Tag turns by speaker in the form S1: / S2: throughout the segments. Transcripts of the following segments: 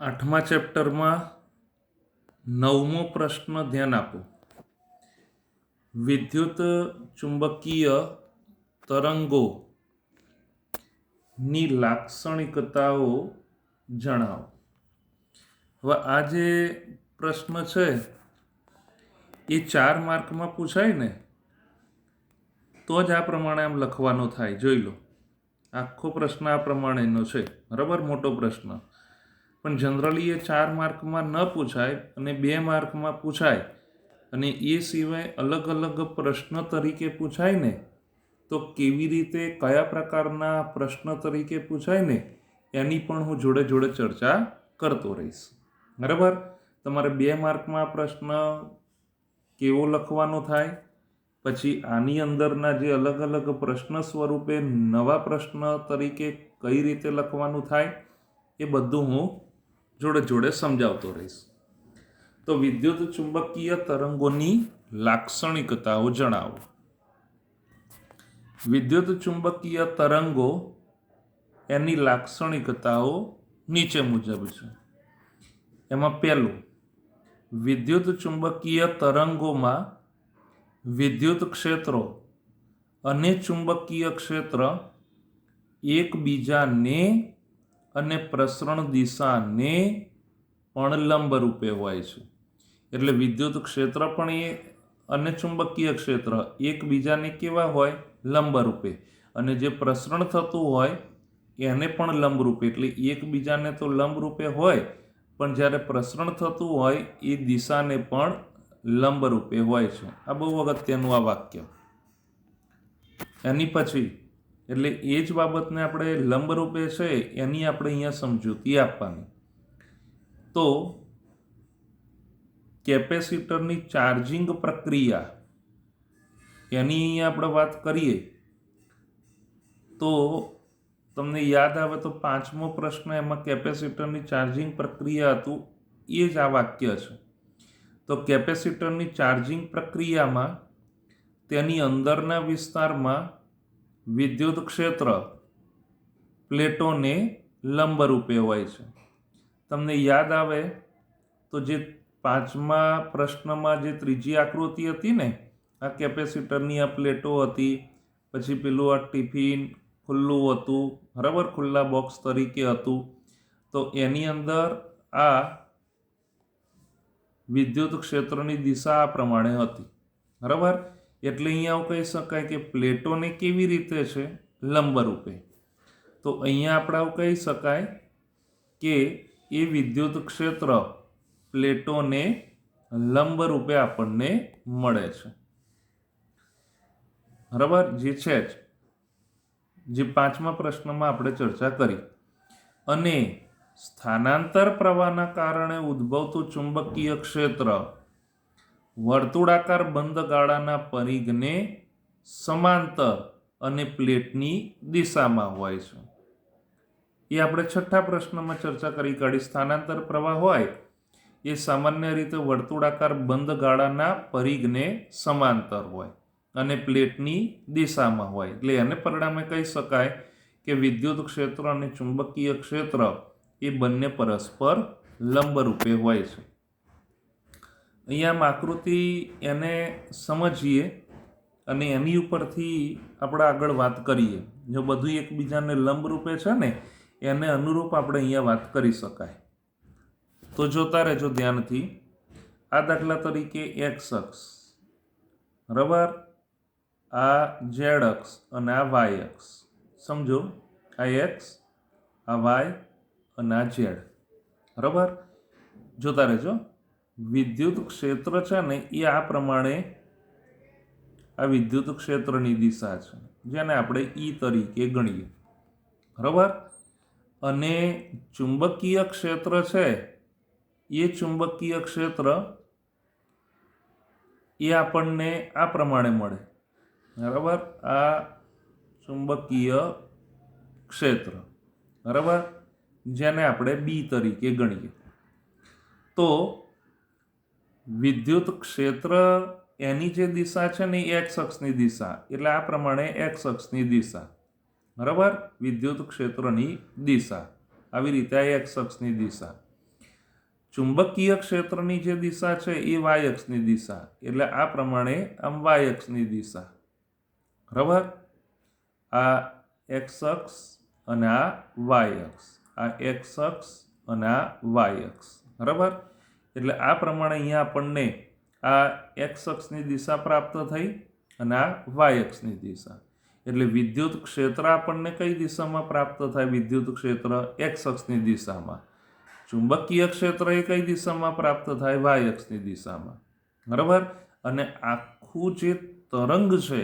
S1: આઠમા ચેપ્ટરમાં 9મો પ્રશ્ન ધ્યાન આપો. વિદ્યુત ચુંબકીય તરંગોની લાક્ષણિકતાઓ જણાવો. હવે આ જે પ્રશ્ન છે એ 4 માર્કમાં પૂછાય ને તો જ આ પ્રમાણે આમ લખવાનો થાય. જોઈ લો, આખો પ્રશ્ન આ પ્રમાણેનો છે, બરાબર, મોટો પ્રશ્ન. પણ જનરલી એ 4 માર્કમાં ન પૂછાય અને 2 માર્કમાં પૂછાય, અને એ સિવાય અલગ અલગ પ્રશ્ન તરીકે પૂછાય ને તો કેવી રીતે, કયા પ્રકારના પ્રશ્ન તરીકે પૂછાય ને એની પણ હું જોડે જોડે ચર્ચા કરતો રહીશ. બરાબર. તમારે 2 માર્કમાં પ્રશ્ન કેવો લખવાનો થાય, પછી આની અંદરના જે અલગ અલગ પ્રશ્ન સ્વરૂપે નવા પ્રશ્ન તરીકે કઈ રીતે લખવાનું થાય એ બધું હું જોડે જોડે સમજાવતો રહીશ. તો વિદ્યુત ચુંબકીય તરંગોની લાક્ષણિકતાઓ જણાવો. વિદ્યુત ચુંબકીય તરંગો એની લાક્ષણિકતાઓ નીચે મુજબ છે. એમાં પહેલું, વિદ્યુત ચુંબકીય તરંગોમાં વિદ્યુત ક્ષેત્રો અને ચુંબકીય ક્ષેત્ર એકબીજાને અને પ્રસરણ દિશાને પણ લંબ રૂપે હોય છે. એટલે વિદ્યુત ક્ષેત્ર પણ એ અને ચુંબકીય ક્ષેત્ર એકબીજાને કેવા હોય? લંબ રૂપે. અને જે પ્રસરણ થતું હોય એને પણ લંબ રૂપે. એટલે એકબીજાને તો લંબ રૂપે હોય, પણ જ્યારે પ્રસરણ થતું હોય એ દિશાને પણ લંબ રૂપે હોય છે. આ બહુ અગત્યનું આ વાક્ય. એની પછી એટલે એ જ બાબતને આપણે લંબ રૂપે છે એની આપણે અહીંયા સમજૂતી આપવાની. તો કેપેસિટરની ચાર્જિંગ પ્રક્રિયા એની અહીંયા આપણે વાત કરીએ તો તમને યાદ આવે તો 5મો પ્રશ્ન એમાં કેપેસિટરની ચાર્જિંગ પ્રક્રિયા હતું, એ જ આ વાક્ય છે. તો કેપેસિટરની ચાર્જિંગ પ્રક્રિયામાં તેની અંદરના વિસ્તારમાં વિદ્યુત ક્ષેત્ર પ્લેટોને લંબ રૂપે હોય છે. તમને યાદ આવે તો જે 5મા પ્રશ્નમાં જે ત્રીજી આકૃતિ હતી ને, આ કેપેસિટરની આ પ્લેટો હતી, પછી પેલું આ ટિફિન ખુલ્લું હતું, બરાબર, ખુલ્લા બોક્સ તરીકે હતું. તો એની અંદર આ વિદ્યુત ક્ષેત્રની દિશા આ પ્રમાણે હતી, બરાબર. એટલે અહીંયા કહી શકાય કે પ્લેટોને કેવી રીતે છે? લંબ રૂપે. તો અહીંયા આપણે આવું કહી શકાય કે એ વિદ્યુત ક્ષેત્ર પ્લેટોને લંબ રૂપે આપણને મળે છે, બરાબર, જે છે જ, જે 5મા પ્રશ્નમાં આપણે ચર્ચા કરી. અને સ્થાનાંતર પ્રવાહના કારણે ઉદ્ભવતું ચુંબકીય ક્ષેત્ર વર્તુળાકાર બંધ ગાળાના પરિઘને સમાંતર અને પ્લેટની દિશામાં હોય છે. એ આપણે 6થા પ્રશ્નમાં ચર્ચા કરી કાઢી. સ્થાનાંતર પ્રવાહ હોય એ સામાન્ય રીતે વર્તુળાકાર બંધ ગાળાના પરિઘને સમાંતર હોય અને પ્લેટની દિશામાં હોય. એટલે એને પરિણામે કહી શકાય કે વિદ્યુત ક્ષેત્ર અને ચુંબકીય ક્ષેત્ર એ બંને પરસ્પર લંબ રૂપે હોય છે. અહીંયા આકૃતિ એને સમજીએ અને એની ઉપરથી આપણે આગળ વાત કરીએ. જો બધું એકબીજાને લંબ રૂપે છે ને એને અનુરૂપ આપણે અહીંયા વાત કરી શકાય. તો જોતા રહેજો ધ્યાનથી. આ દાખલા તરીકે એક્સ અક્ષ, બરાબર, આ ઝેડ અક્ષ અને આ વાય અક્ષ. સમજો, આ એક્સ, આ વાય અને આ ઝેડ, બરાબર. જોતા રહેજો. વિદ્યુત ક્ષેત્ર છે ને એ આ પ્રમાણે આ વિદ્યુત ક્ષેત્રની દિશા છે, જેને આપણે ઈ તરીકે ગણીએ, બરાબર. અને ચુંબકીય ક્ષેત્ર છે એ ચુંબકીય ક્ષેત્ર એ આપણને આ પ્રમાણે મળે, બરાબર. આ ચુંબકીય ક્ષેત્ર, બરાબર, જેને આપણે બી તરીકે ગણીએ. તો વિદ્યુત ક્ષેત્ર એની જે દિશા છે ને એ એક્સ અક્ષની દિશા, એટલે આ પ્રમાણે એક્સ અક્ષની દિશા, બરાબર, વિદ્યુત ક્ષેત્રની દિશા આવી રીતે આ એક્સ અક્ષની દિશા. ચુંબકીય ક્ષેત્રની જે દિશા છે એ વાય અક્ષની દિશા, એટલે આ પ્રમાણે આમ વાય અક્ષની દિશા, બરાબર. આ એક્સ અક્ષ અને આ વાય અક્ષ, આ એક્સ અક્ષ અને આ વાય અક્ષ, બરાબર. એટલે આ પ્રમાણે અહીંયા આપણને આ એક્સ અક્ષની દિશા પ્રાપ્ત થઈ અને આ વાય અક્ષની દિશા. એટલે વિદ્યુત ક્ષેત્ર આપણને કઈ દિશામાં પ્રાપ્ત થાય? વિદ્યુત ક્ષેત્ર એક્સ અક્ષની દિશામાં. ચુંબકીય ક્ષેત્ર એ કઈ દિશામાં પ્રાપ્ત થાય? વાય અક્ષની દિશામાં, બરાબર. અને આખું જે તરંગ છે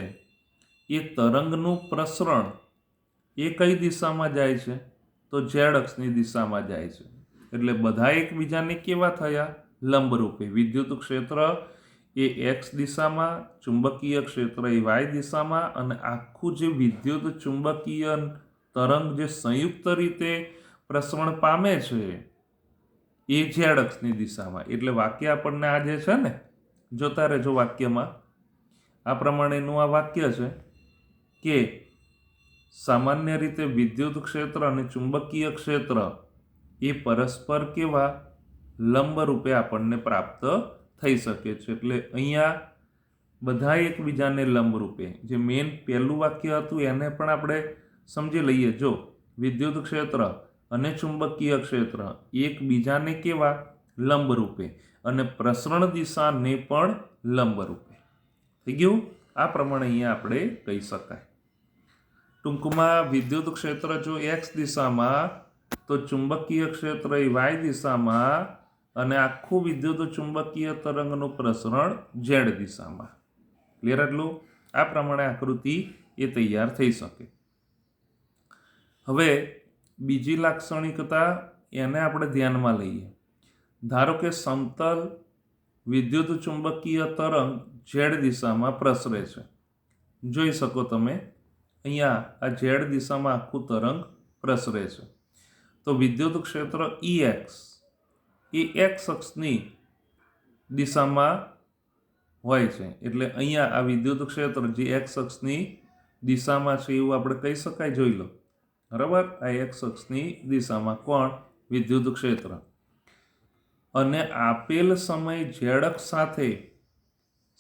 S1: એ તરંગનું પ્રસરણ એ કઈ દિશામાં જાય છે? તો ઝેડ અક્ષની દિશામાં જાય છે. એટલે બધા એકબીજાને કેવા થયા? લંબરૂપે. વિદ્યુત ક્ષેત્ર એ એક્સ દિશામાં, ચુંબકીય ક્ષેત્ર એ વાય દિશામાં, અને આખું જે વિદ્યુત ચુંબકીય તરંગ જે સંયુક્ત રીતે પ્રસરણ પામે છે એ ઝેડ અક્ષની દિશામાં. એટલે વાક્ય આપણને આ જે છે ને, જોતા રહેજો વાક્યમાં, આ પ્રમાણેનું આ વાક્ય છે કે સામાન્ય રીતે વિદ્યુત ક્ષેત્ર અને ચુંબકીય ક્ષેત્ર એ પરસ્પર કેવા? લંબ રૂપે આપણને પ્રાપ્ત થઈ શકે છે. એટલે અહીંયા બધા એકબીજાને લંબ રૂપે, જે મેઇન પહેલું વાક્ય હતું એને પણ આપણે સમજી લઈએ. જો વિદ્યુત ક્ષેત્ર અને ચુંબકીય ક્ષેત્ર એકબીજાને કેવા? લંબ રૂપે, અને પ્રસરણ દિશાને પણ લંબ રૂપે. થઈ ગયું? આ પ્રમાણે અહીંયા આપણે કહી શકાય. ટૂંકમાં વિદ્યુત ક્ષેત્ર જો એક્સ દિશામાં, તો ચુંબકીય ક્ષેત્ર એ વાય દિશામાં, અને આખું વિદ્યુત ચુંબકીય તરંગનું પ્રસરણ ઝેડ દિશામાં. ક્લિયર? એટલું આ પ્રમાણે આકૃતિ એ તૈયાર થઈ શકે. હવે બીજી લાક્ષણિકતા એને આપણે ધ્યાનમાં લઈએ. ધારો કે સમતલ વિદ્યુત ચુંબકીય તરંગ ઝેડ દિશામાં પ્રસરે છે. જોઈ શકો તમે અહીંયા આ ઝેડ દિશામાં આખું તરંગ પ્રસરે છે. તો વિદ્યુત ક્ષેત્ર EX એ એક્સ અક્ષની દિશામાં હોય છે. એટલે અહીંયા આ વિદ્યુત ક્ષેત્ર જે એક્સ અક્ષની દિશામાં છે એવું આપણે કહી શકાય. જોઈ લો, બરાબર. આ એક્સ અક્ષની દિશામાં કોણ? વિદ્યુત ક્ષેત્ર. અને આપેલ સમય ઝેડ અક્ષ સાથે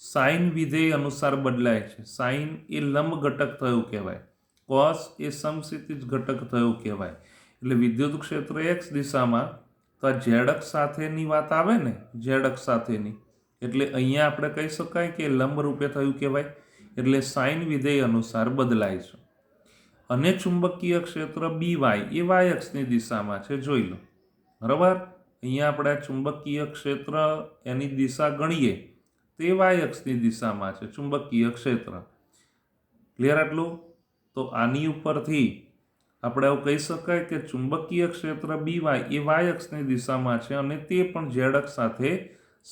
S1: સાઇન વિધેય અનુસાર બદલાય છે. સાઇન એ લંબ ઘટક થયું કહેવાય, કોસ એ સમક્ષિતિજ ઘટક થયું કહેવાય. એટલે વિદ્યુત ક્ષેત્ર એક્સ દિશામાં, તો આ ઝેડ અક્ષ સાથેની વાત આવે ને, ઝેડ અક્ષ સાથેની, એટલે અહીંયા આપણે કહી શકાય કે લંબ રૂપે થયું કહેવાય. એટલે સાઇન વિધેય અનુસાર બદલાય છે. અને ચુંબકીય ક્ષેત્ર BY એ વાય અક્ષની દિશામાં છે. જોઈ લો, બરાબર. અહીંયા આપણે ચુંબકીય ક્ષેત્ર એની દિશા ગણીએ તો એ વાય અક્ષની દિશામાં છે ચુંબકીય ક્ષેત્ર. ક્લિયર? આટલું? તો આની ઉપરથી આપણે એવું કહી શકાય કે ચુંબકીય ક્ષેત્ર BY એ વાય અક્ષની દિશામાં છે, અને તે પણ ઝેડ અક્ષ સાથે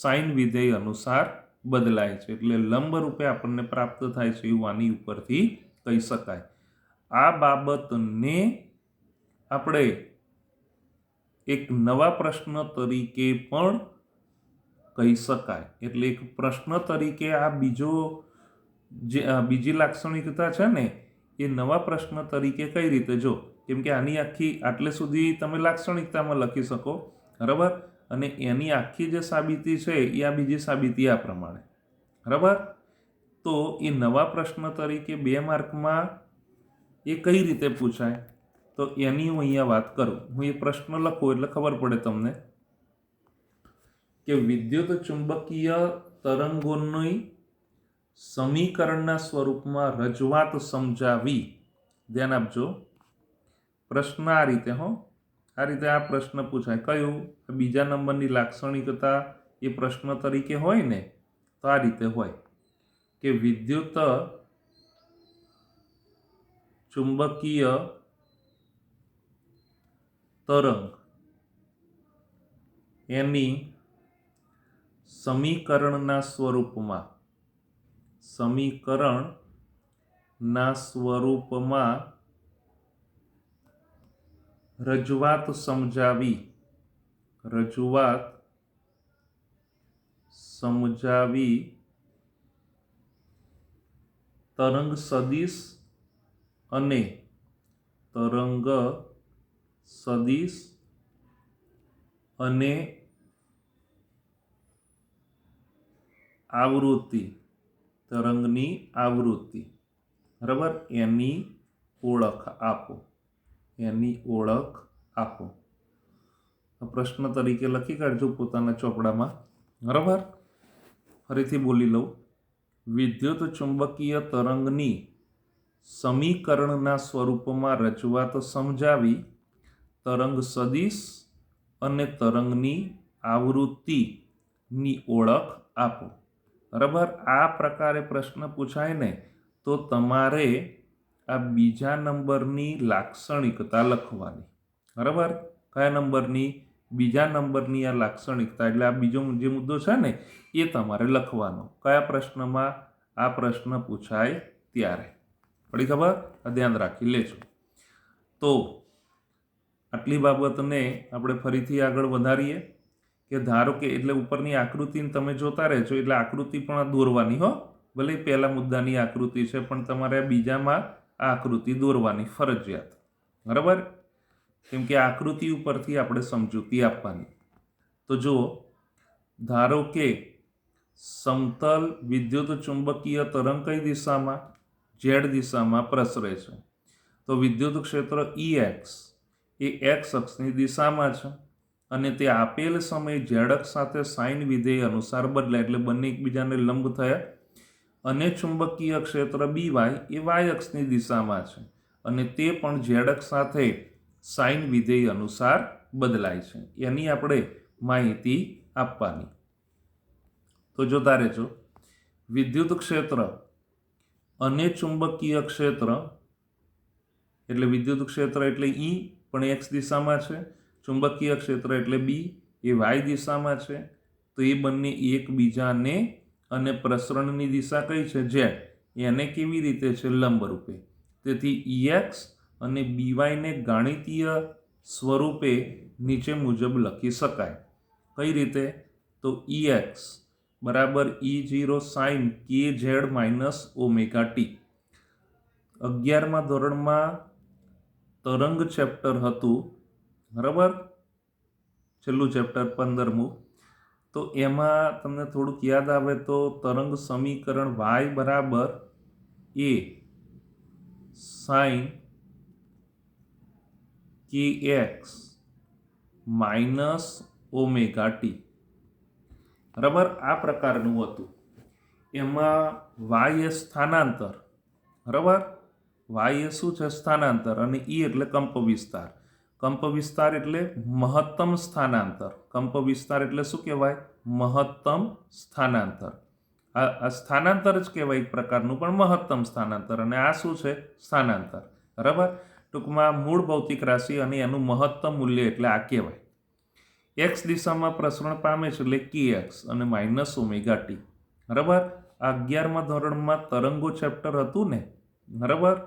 S1: સાઇન વિધેય અનુસાર બદલાય છે. એટલે લંબ રૂપે આપણને પ્રાપ્ત થાય છે એવું આની ઉપરથી કહી શકાય. આ બાબતને આપણે એક નવા પ્રશ્ન તરીકે પણ કહી શકાય. એટલે એક પ્રશ્ન તરીકે આ બીજી લાક્ષણિકતા છે ને એ નવા પ્રશ્ન તરીકે કઈ રીતે? જો, કેમ કે આની આખી આટલે સુધી તમે લાક્ષણિકતામાં લખી શકો, બરાબર. અને એની આખી જે સાબિતી છે એ આ બીજી સાબિતી આ પ્રમાણે, બરાબર. તો એ નવા પ્રશ્ન તરીકે 2 માર્કમાં એ કઈ રીતે પૂછાય? તો એની હું અહીંયા વાત કરું. હું એ પ્રશ્ન લખું એટલે ખબર પડે તમને કે વિદ્યુત ચુંબકીય તરંગોની સમીકરણના સ્વરૂપમાં રજૂઆત સમજાવી. ધ્યાન આપજો, પ્રશ્ન આ રીતે, આ રીતે આ પ્રશ્ન પૂછાય. કયું? બીજા નંબરની લાક્ષણિકતા એ પ્રશ્ન તરીકે હોય ને, તો આ રીતે હોય કે વિદ્યુત ચુંબકીય તરંગ એની સમીકરણના સ્વરૂપમાં રજૂઆત સમજાવી તરંગ સદિશ અને આવૃત્તિ, તરંગની આવૃત્તિ, બરાબર, એની ઓળખ આપો, એની ઓળખ આપો. પ્રશ્ન તરીકે લખી કાઢજો પોતાના ચોપડામાં. બરાબર, ફરીથી બોલી લઉં. વિદ્યુત ચુંબકીય તરંગની સમીકરણના સ્વરૂપમાં રજૂઆત સમજાવી તરંગ સદિશ અને તરંગની આવૃત્તિની ઓળખ આપો. બરાબર, આ પ્રકારે પ્રશ્ન પૂછાય ને તો તમારે આ બીજા નંબરની લાક્ષણિકતા લખવાની. બરાબર, કયા નંબરની? બીજા નંબરની આ લાક્ષણિકતા, એટલે આ બીજો જે મુદ્દો છે ને એ તમારે લખવાનો. કયા પ્રશ્નમાં? આ પ્રશ્ન પૂછાય ત્યારે. પડી ખબર? આ ધ્યાન રાખી લેજો. તો આટલી બાબતને આપણે ફરીથી આગળ વધારીએ કે ધારો કે, એટલે ઉપરની આકૃતિને તમે જોતા રહેજો, એટલે આકૃતિ પણ દોરવાની હો. ભલે પહેલા મુદ્દાની આકૃતિ છે પણ તમારે બીજામાં આ આકૃતિ દોરવાની ફરજિયાત. બરાબર, કેમ કે આકૃતિ ઉપરથી આપણે સમજૂતી આપવાની. તો જુઓ, ધારો કે સમતલ વિદ્યુત ચુંબકીય તરંગ કઈ દિશામાં? ઝેડ દિશામાં પ્રસરે છે. તો વિદ્યુત ક્ષેત્ર EX એ એક્સ અક્ષની દિશામાં છે અને તે આપેલ સમયે ઝેડ અક્ષ સાથે સાઇન વિધેય અનુસાર બદલાય, એટલે બંને એકબીજાને લંબ થયા. અને ચુંબકીય ક્ષેત્ર BY એ વાય અક્ષની દિશામાં છે અને તે પણ ઝેડ અક્ષ સાથે સાઇન વિધેય અનુસાર બદલાય છે. એની આપણે માહિતી આપવાની. તો જોતા રહેજો. વિદ્યુત ક્ષેત્ર અને ચુંબકીય ક્ષેત્ર, એટલે વિદ્યુત ક્ષેત્ર એટલે E પણ એક્સ દિશામાં છે, ચુંબકીય ક્ષેત્ર એટલે B એ વાય દિશામાં છે. તો એ બંને એકબીજાને, અને પ્રસરણની દિશા કઈ છે? ઝેડ, એને કેવી રીતે છે? લંબ રૂપે. તેથી EX અને BY ને ગાણિતીય સ્વરૂપે નીચે મુજબ લખી શકાય. કઈ રીતે? તો EX બરાબર E0 sine KZ minus omega T. 11મા ધોરણમાં તરંગ ચેપ્ટર હતું, બરાબર, છેલ્લું ચેપ્ટર 15મું. તો એમાં તમને થોડુંક યાદ આવે તો તરંગ સમીકરણ y બરાબર A sine KX minus omega t, બરાબર, આ પ્રકારનું હતું. એમાં y એ સ્થાનાંતર, બરાબર, y એ શું છે? સ્થાનાંતર, અને E એટલે કંપ વિસ્તાર. કંપ વિસ્તાર એટલે મહત્તમ સ્થાનાંતર. કંપ વિસ્તાર એટલે શું કહેવાય? મહત્તમ સ્થાનાંતર. આ સ્થાનાંતર જ કહેવાય એક પ્રકારનું, પણ મહત્તમ સ્થાનાંતર. અને આ શું છે? સ્થાનાંતર. બરાબર, ટૂંકમાં મૂળ ભૌતિક રાશિ અને એનું મહત્તમ મૂલ્ય એટલે આ કહેવાય. એક્સ દિશામાં પ્રસરણ પામે છે એટલે KX અને માઇનસ ઓમેગા ટી. બરાબર, આ 11મા ધોરણમાં તરંગો ચેપ્ટર હતું ને, બરાબર,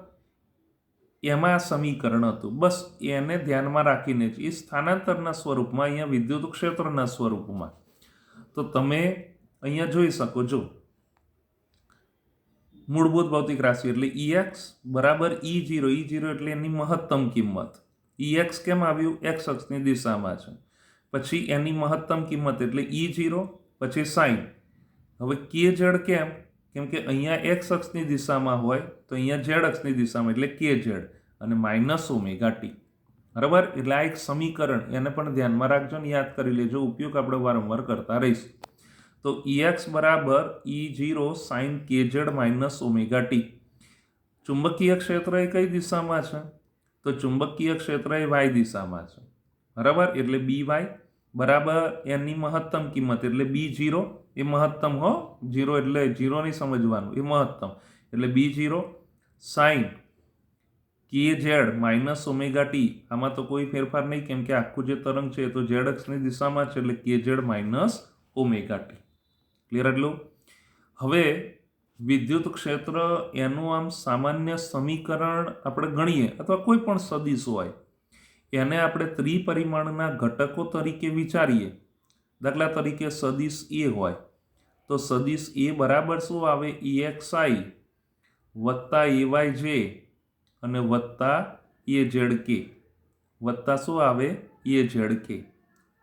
S1: એમાં આ સમીકરણ હતું. બસ એને ધ્યાનમાં રાખીને જ એ સ્થાનાંતરના સ્વરૂપમાં, અહીંયા વિદ્યુત ક્ષેત્રના સ્વરૂપમાં. તો તમે અહીંયા જોઈ શકો છો, મૂળભૂત ભૌતિક રાશિ એટલે EX બરાબર E0. E0 એટલે એની મહત્તમ કિંમત. EX કેમ આવ્યું? એક્સ અક્ષની દિશામાં છે. પછી એની મહત્તમ કિંમત એટલે E0 પછી સાઇન. હવે KZ કેમ? કેમ કે અહીંયા એક્સ અક્ષની દિશામાં હોય તો અહીંયા ઝેડ અક્ષની દિશામાં, એટલે KZ અને માઇનસ ઓમેગા ટી. બરાબર, એટલે આ એક સમીકરણ, એને પણ ધ્યાનમાં રાખજો ને યાદ કરી લેજો. ઉપયોગ આપણે વારંવાર કરતા રહીશું. તો EX બરાબર E0 sine KZ minus omega t. ચુંબકીય ક્ષેત્ર એ કઈ દિશામાં છે? તો ચુંબકીય ક્ષેત્ર એ વાય દિશામાં છે. બરાબર, એટલે BY બરાબર એની મહત્તમ કિંમત એટલે B0 એ મહત્તમ હો, 0 એટલે 0 નહીં સમજવાનું, એ મહત્તમ એટલે B0 sine KZ minus omega t. આમાં તો કોઈ ફેરફાર નહીં, કેમ કે આખું જે તરંગ છે એ તો ઝેડ અક્ષની દિશામાં છે, એટલે KZ minus omega T. Clear? એટલું. હવે વિદ્યુત ક્ષેત્ર એનું આમ સામાન્ય સમીકરણ આપણે ગણીએ, અથવા કોઈ પણ સદિશ હોય એને આપણે ત્રિપરિમાણના ઘટકો તરીકે વિચારીએ. દાખલા તરીકે સદિશ A હોય તો સદિશ A બરાબર શું આવે? EXI વત્તા AYJ અને વત્તા AZK વત્તા શું આવે? AZK.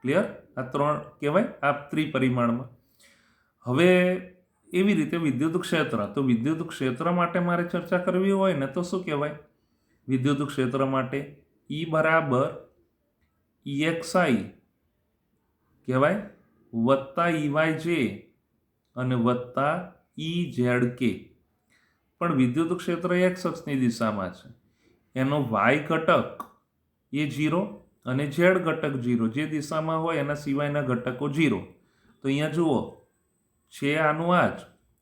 S1: ક્લિયર? આ ત્રણ કહેવાય આ ત્રિપરિમાણમાં. હવે એવી રીતે વિદ્યુત ક્ષેત્ર. તો વિદ્યુત ક્ષેત્ર માટે મારે ચર્ચા કરવી હોય ને તો શું કહેવાય? વિદ્યુત ક્ષેત્ર માટે E બરાબર EXI કહેવાય વત્તા EYJ અને વત્તા EZK. પણ વિદ્યુત ક્ષેત્ર x અક્ષની દિશામાં છે, એનો y ઘટક એ 0 અને z ઘટક 0, જે દિશામાં હોય એના સિવાયના ઘટકો 0. તો અહીંયા જુઓ છે આનું આ જ,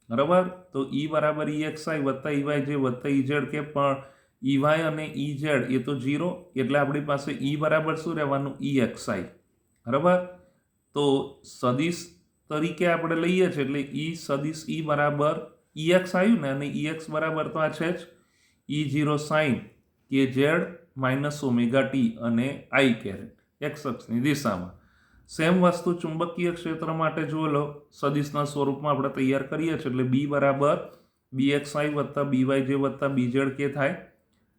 S1: બરાબર. તો E બરાબર EXI વત્તા EYJ વત્તા EZK, પણ EY અને EZ એ તો 0, એટલે આપણી પાસે E બરાબર શું રહેવાનું? EXI, બરાબર. તો સદિશ તરીકે આપણે લઈએ છીએ એટલે E સદિશ E બરાબર EX આવ્યું ને, અને EX બરાબર તો આ છે જ E0 sin KZ minus omega T અને I કેરેટ એક્સ અક્ષની દિશામાં. સેમ વસ્તુ ચુંબકીય ક્ષેત્ર માટે જો લો, સદિશના સ્વરૂપમાં આપણે તૈયાર કરીએ છીએ એટલે B બરાબર BXI વત્તા BYJ વત્તા BZK થાય,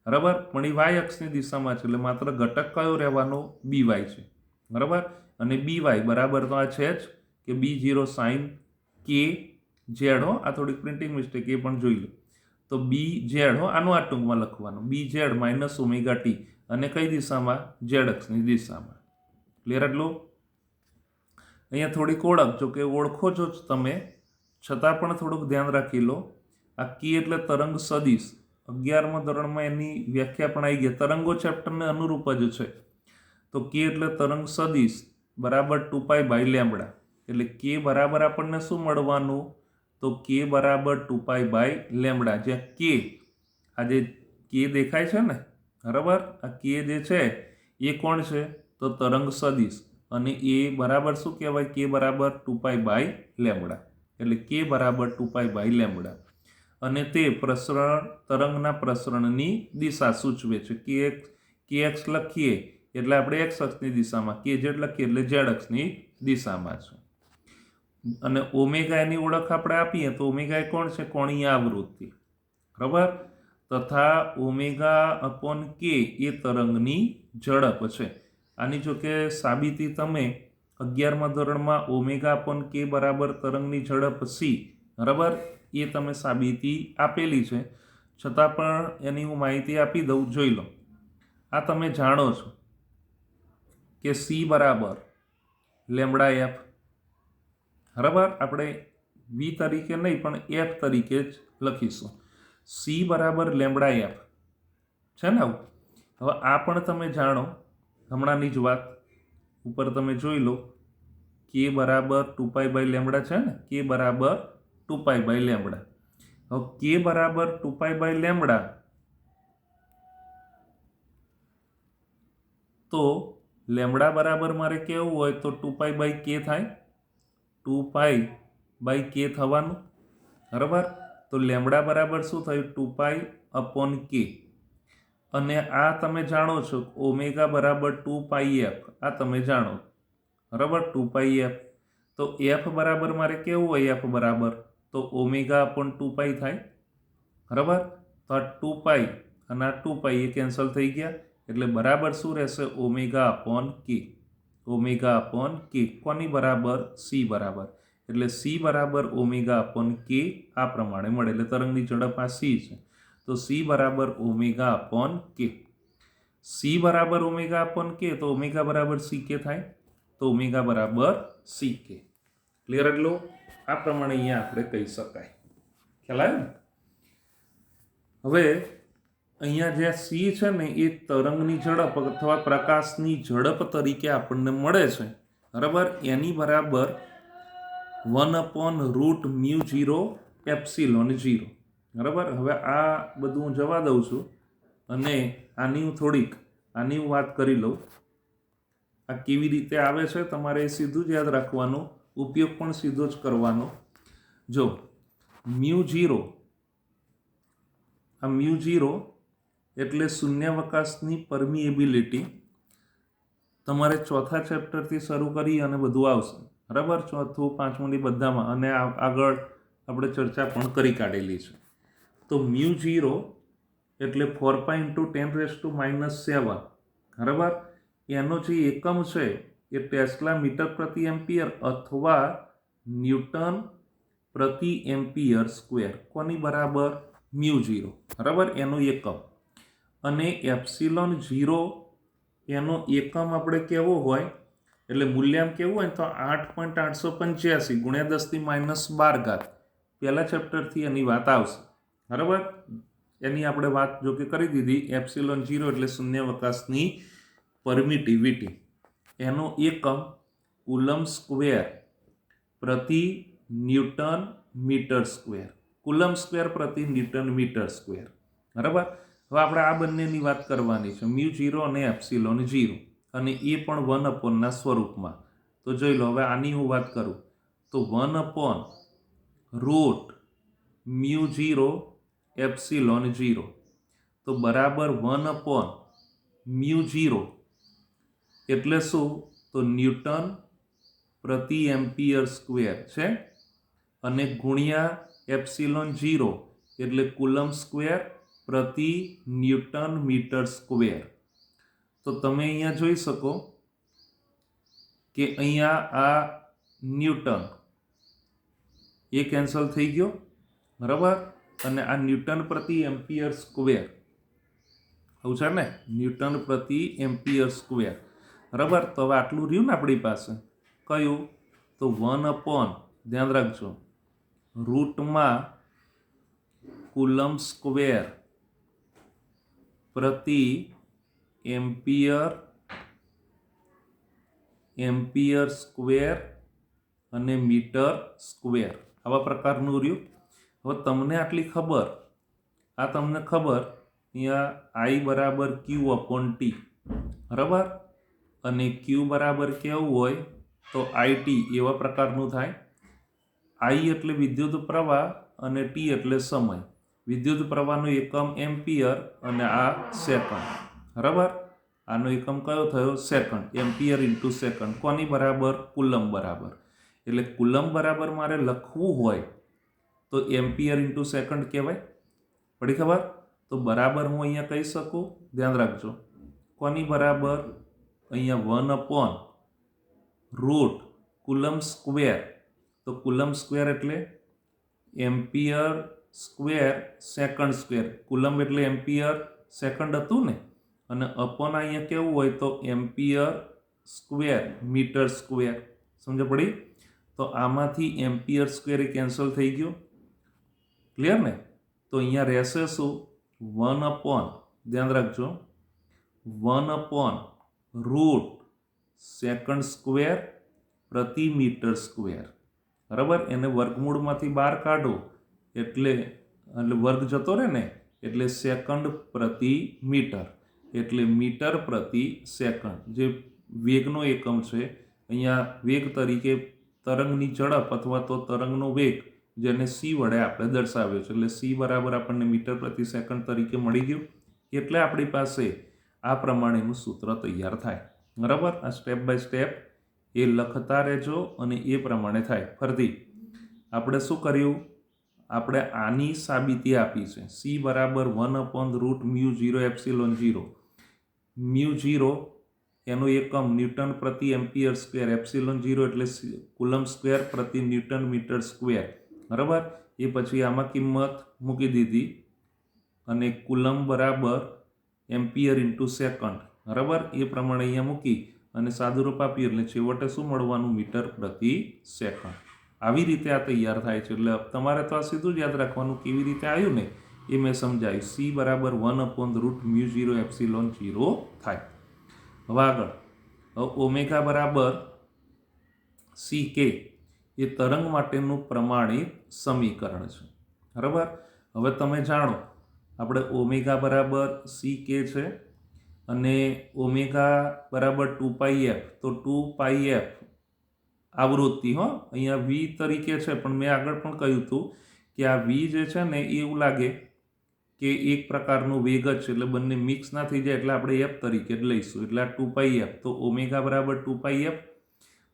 S1: બરાબર. પણ એ y અક્ષની દિશામાં છે એટલે માત્ર ઘટક કયો રહેવાનો? BY છે, બરાબર. અને BY બરાબર તો આ છે જ કે B0 sin KZ. આ થોડીક પ્રિન્ટિંગ મિસ્ટેક એ પણ જોઈ લો. તો BZ આનું આ ટૂંકમાં લખવાનું, BZ માઇનસ ઓમેગા ટી, અને કઈ દિશામાં? Z અક્ષની દિશામાં. ક્લિયર એટલું? અહીંયા થોડીક ઓળખજો કે ઓળખો છો તમે, છતાં પણ થોડુંક ધ્યાન રાખી લો. આ કી એટલે તરંગ સદિશ. 11મા ધોરણમાં એની વ્યાખ્યા પણ આવી ગઈ, તરંગો ચેપ્ટરને અનુરૂપ જ છે. તો કે એટલે તરંગ સદિશ બરાબર 2π બાય લેમ્બડા. એટલે કે બરાબર આપણને શું મળવાનું? તો કે બરાબર 2π બાય લેમ્બડા, જ્યાં કે આ જે કે દેખાય છે ને, બરાબર. આ કે જે છે એ કોણ છે? તો તરંગ સદિશ, અને એ બરાબર શું કહેવાય? કે બરાબર 2π બાય લેમ્બડા. એટલે કે બરાબર 2π બાય લેમ્બડા, અને તે પ્રસરણ તરંગના પ્રસરણની દિશા સૂચવે છે. કે એક્સ લખીએ એટલે આપણે એક્સ અક્ષની દિશામાં, કે જેડ લખીએ એટલે ઝેડ અક્ષની દિશામાં છે. અને ઓમેગા એની ઓળખ આપણે આપીએ તો ઓમેગા એ કોણ છે? કોણીય આવૃત્તિ, બરાબર. તથા ઓમેગા અપોન કે એ તરંગની ઝડપ છે. આની જો કે સાબિતી તમે 11મા ધોરણમાં ઓમેગા અપોન કે બરાબર તરંગની ઝડપ c, બરાબર, એ તમે સાબિતી આપેલી છે. છતાં પણ એની હું માહિતી આપી દઉં, જોઈ લો. આ તમે જાણો છો કે c બરાબર લેમ્બડા એફ, બરાબર. આપણે v તરીકે નહીં પણ f તરીકે જ લખીશું. c બરાબર લેમ્બડા એફ છે ને. હવે આ પણ તમે જાણો, હમણાંની જ વાત ઉપર તમે જોઈ લો, કે બરાબર 2π બાય લેમ્બડા છે ને, કે બરાબર 2π બાય લેમ્બડા. હવે કે બરાબર 2π બાય લેમ્બડા, તો લેમ્બડા બરાબર મારે કેવું હોય તો 2π બાય કે થાય, 2π બાય કે થવાનું, બરાબર. તો લેમ્બડા બરાબર શું થયું? 2π અપોન કે. અને આ તમે જાણો છો ઓમેગા બરાબર 2πf, આ તમે જાણો, બરાબર, 2πf. તો f બરાબર મારે કેવું હોય? f બરાબર તો ઓમેગા અપોન 2π થાય, બરાબર. તો આ 2π અને આ 2π એ કેન્સલ થઈ ગયા, એટલે બરાબર શું રહેશે? Omega upon k. Omega upon k કોની બરાબર? c બરાબર. એટલે c બરાબર ઓમેગા અપોન કે આ પ્રમાણે મળે. એટલે તરંગની ઝડપ આ c છે, તો c બરાબર ઓમેગા અપોન કે. c બરાબર ઓમેગા અપોન કે, તો ઓમેગા બરાબર c કે થાય, તો ઓમેગા બરાબર c કે. ક્લિયર? એટલું આ પ્રમાણે અહીંયા આપણે કહી શકાય. ખ્યાલ આવ્યો ને? હવે અહીંયા જે c છે ને એ તરંગની ઝડપ અથવા પ્રકાશની ઝડપ તરીકે આપણને મળે છે, બરાબર. એની બરાબર 1/√μ0 એપ્સિલોન 0, બરાબર. હવે આ બધું હું જવા દઉં છું અને આની હું વાત કરી લઉં. આ કેવી રીતે આવે છે તમારે સીધું જ યાદ રાખવાનું, ઉપયોગ પણ સીધો જ કરવાનો. જો μ0, આ μ0 એટલે શૂન્યાવકાશની પરમિએબિલિટી. તમારે ચોથા ચેપ્ટરથી શરૂ કરી અને બધું આવશે, બરાબર. ચોથું, પાંચમું બધામાં, અને આગળ આપણે ચર્ચા પણ કરી કાઢેલી છે. તો μ0 એટલે 4π × 10⁻⁷, બરાબર. એનો જે એકમ છે એ ટેસ્લા મીટર પ્રતિ એમ્પિયર અથવા ન્યૂટન પ્રતિ એમ્પિયર સ્ક્વેર કોની બરાબર મ્યુ 0 બરાબર એનો એકમ અને એપ્સિલોન 0 એનો એકમ આપણે કેવો હોય એટલે મૂલ્યાંક કેવું હોય તો 8.885 ગુણ્યા 10⁻12 પહેલા ચેપ્ટરથી એની વાત આવશે બરાબર એની આપણે વાત જો કે કરી દીધી એપ્સિલોન 0 એટલે શૂન્યાવકાશની પરમિટિવિટી એનો એકમ કુલમ સ્ક્વેર પ્રતિ newton metre square coulomb square પ્રતિ ન્યૂટન મીટર સ્ક્વેર બરાબર હવે આપણે આ બંનેની વાત કરવાની છે મ્યુ 0 અને એપ્સિલોન 0 અને એ પણ 1 ના સ્વરૂપમાં તો જોઈ લો હવે આની હું વાત કરું તો 1/√μ 0 એપ્સિલોન 0 તો બરાબર 1/μ0 એટલે શું તો ન્યૂટન પ્રતિ એમ્પિયર સ્ક્વેર છે અને ગુણ્યા એપ્સિલોન 0 એટલે કુલમ સ્ક્વેર પ્રતિ ન્યૂટન મીટર સ્ક્વેર તો તમે અહીંયા જોઈ શકો કે અહીંયા આ ન્યૂટન એ કેન્સલ થઈ ગયો બરાબર અને આ ન્યૂટન પ્રતિ એમ્પિયર સ્ક્વેર આવું છે ને ન્યૂટન પ્રતિ એમ્પિયર સ્ક્વેર બરાબર તો હવે આટલું રહ્યું ને આપણી પાસે કયું તો 1 ધ્યાન રાખજો રૂટમાં કુલમ સ્ક્વેર પ્રતિ એમ્પિયર સ્ક્વેર અને મીટર સ્ક્વેર આવા પ્રકારનું રહ્યું હવે તમને આટલી ખબર આ તમને ખબર અહીંયા આઈ બરાબર ક્યુ અપોન ટી બરાબર અને ક્યુ બરાબર કેવું હોય તો આઈટી એવા પ્રકારનું થાય આઈ એટલે વિદ્યુત પ્રવાહ અને ટી એટલે સમય વિદ્યુત પ્રવાહનો એકમ એમ્પિયર અને આ સેકન્ડ બરાબર આનો એકમ કયો થયો સેકન્ડ એમ્પિયર ઇન્ટુ સેકન્ડ કોની બરાબર કુલમ બરાબર એટલે કુલમ બરાબર મારે લખવું હોય તો એમ્પિયર ઇન્ટુ સેકન્ડ કહેવાય પડી ખબર તો બરાબર હું અહીંયા કહી શકું ધ્યાન રાખજો કોની બરાબર અહીંયા 1/√√, કુલમ સ્ક્વેર તો કુલમ સ્ક્વેર એટલે ampere square second square coulomb એટલે એમ્પિયર સેકન્ડ હતું ને અને અપોન અહીંયા કેવું હોય તો એમ્પિયર સ્ક્વેર મીટર સ્ક્વેર સમજ પડી તો આમાંથી એમ્પિયર સ્ક્વેર એ કેન્સલ થઈ ગયો ક્લિયર ને તો અહીંયા રહેશે શું 1 ધ્યાન રાખજો 1/√, સેકન્ડ સ્ક્વેર પ્રતિ મીટર સ્ક્વેર બરાબર એને વર્ગમૂળમાંથી બહાર કાઢો એટલે વર્ગ જતો રહે ને એટલે સેકન્ડ પ્રતિ મીટર એટલે મીટર પ્રતિ સેકન્ડ જે વેગનો એકમ છે અહીંયા વેગ તરીકે તરંગની ઝડપ અથવા તો તરંગનો વેગ જેને સી વડે આપણે દર્શાવ્યો છે એટલે સી બરાબર આપણને મીટર પ્રતિ સેકન્ડ તરીકે મળી ગયું એટલે આપણી પાસે આ પ્રમાણેનું સૂત્ર તૈયાર થાય બરાબર આ સ્ટેપ બાય સ્ટેપ એ લખતા રહેજો અને એ પ્રમાણે થાય ફરીથી આપણે શું કર્યું આપણે આની સાબિતી આપી છે સી બરાબર 1/√μ0 એપ્સિલોન 0 μ0 એનો એકમ ન્યૂટન પ્રતિ એમ્પિયર સ્ક્વેર એપ્સિલોન 0 એટલે કુલમ સ્ક્વેર પ્રતિ ન્યૂટન મીટર સ્ક્વેર બરાબર એ પછી આમાં કિંમત મૂકી દીધી અને કુલમ બરાબર એમ્પિયર ઇન્ટુ સેકન્ડ બરાબર એ પ્રમાણે અહીંયા મૂકી અને સાદુરૂપ આપીએ એટલે છેવટે શું મળવાનું મીટર પ્રતિ સેકન્ડ આવી રીતે આ તૈયાર થાય છે એટલે તમારે તો આ સીધું જ યાદ રાખવાનું કેવી રીતે આવ્યું ને એ મેં સમજાવ્યું સી બરાબર 1/√μ0 એપ્સિલોન 0 થાય હવે આગળ ઓમેગા બરાબર સી કે એ તરંગ માટેનું પ્રમાણિત સમીકરણ છે બરાબર હવે તમે જાણો આપણે ઓમેગા બરાબર સી કે છે અને ઓમેગા બરાબર 2πf તો 2πf આવૃત્તિ અહીંયા વી તરીકે છે પણ મેં આગળ પણ કહ્યું હતું કે આ વી જે છે ને એવું લાગે કે એક પ્રકારનું વેગ જ છે એટલે બંને મિક્સ ના થઈ જાય એટલે આપણે એફ તરીકે જ લઈશું એટલે આ 2πf તો ઓમેગા બરાબર 2πf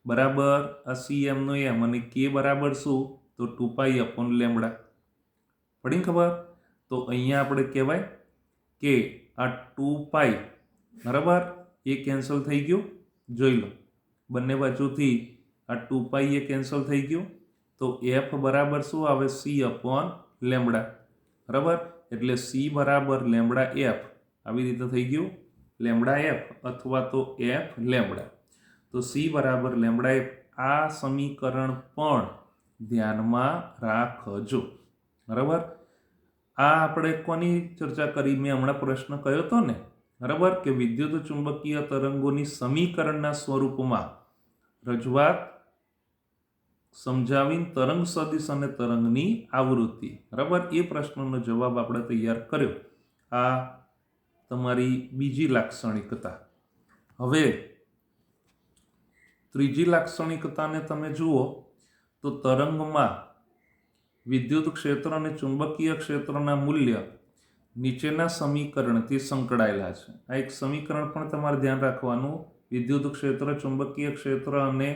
S1: બરાબર આ સી એમનો એમ અને કે બરાબર શું તો 2π/λ પડી ખબર તો અહીંયા આપણે કહેવાય કે આ 2π બરાબર એ કેન્સલ થઈ ગયું જોઈ લો બંને બાજુથી આ 2π એ કેન્સલ થઈ ગયું તો એફ બરાબર શું આવે? C upon lambda. બરાબર, એટલે સી બરાબર લેમડા એફ, આવી રીતે થઈ ગયું લેમડા એફ અથવા તો એફ લેમડા. તો સી બરાબર લેમડા એફ. આ સમીકરણ પણ ધ્યાનમાં રાખજો. બરાબર, આ આપણે કોની ચર્ચા કરી? મેં હમણાં પ્રશ્ન કહ્યો હતો ને, બરાબર, કે વિદ્યુત ચુંબકીય તરંગોની સમીકરણના સ્વરૂપમાં રજૂઆત સમજાવીને તરંગ સદિશ અને તરંગની આવૃત્તિ. બરાબર, એ પ્રશ્નનો જવાબ આપણે તૈયાર કર્યો. આ તમારી બીજી લાક્ષણિકતા. હવે ત્રીજી લાક્ષણિકતાને તમે જુઓ તો તરંગમાં વિદ્યુત ક્ષેત્ર અને ચુંબકીય ક્ષેત્રના મૂલ્ય નીચેના સમીકરણથી સંકળાયેલા છે. આ એક સમીકરણ પણ તમારે ધ્યાન રાખવાનું. વિદ્યુત ક્ષેત્ર, ચુંબકીય ક્ષેત્ર અને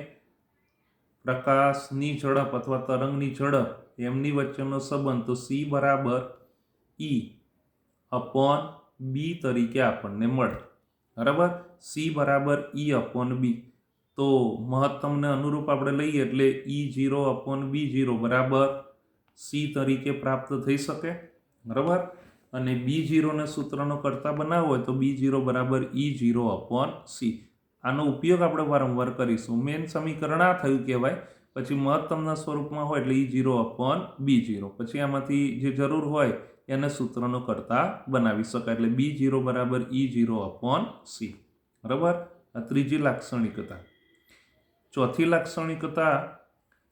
S1: પ્રકાશની ઝડપ અથવા તરંગની ઝડપ એમની વચ્ચેનો સંબંધ તો સી બરાબર ઈ અપોન બી તરીકે આપણને મળે. બરાબર, સી બરાબર ઈ અપોન બી. તો મહત્તમને અનુરૂપ આપણે લઈએ એટલે E0 અપોન B0 બરાબર સી તરીકે પ્રાપ્ત થઈ શકે. બરાબર, અને B0ને સૂત્રનો કરતા બનાવવો હોય તો B0 બરાબર E0 અપોન સી. આનો ઉપયોગ આપણે વારંવાર કરીશું. મેન સમીકરણ આ થયું કહેવાય. પછી મહત્તમના સ્વરૂપમાં હોય એટલે E0 અપોન B0. પછી આમાંથી જે જરૂર હોય એને સૂત્રનો કરતા બનાવી શકાય. એટલે B0 બરાબર E0 અપોન સી. બરાબર, આ ત્રીજી લાક્ષણિકતા. ચોથી લાક્ષણિકતા,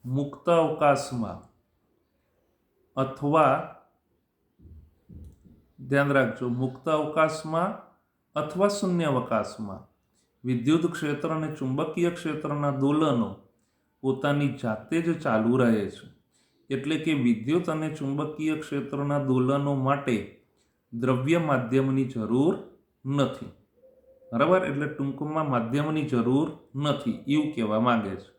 S1: મુક્ત અવકાશમાં અથવા ધ્યાન રાખજો, મુક્ત અવકાશમાં અથવા શૂન્યાવકાશમાં વિદ્યુત ક્ષેત્ર અને ચુંબકીય ક્ષેત્રના દોલનો પોતાની જાતે જ ચાલુ રહે છે. એટલે કે વિદ્યુત અને ચુંબકીય ક્ષેત્રના દોલનો માટે દ્રવ્ય માધ્યમની જરૂર નથી. બરાબર, એટલે ટૂંકમાં માધ્યમની જરૂર નથી એવું કહેવા માંગે છે.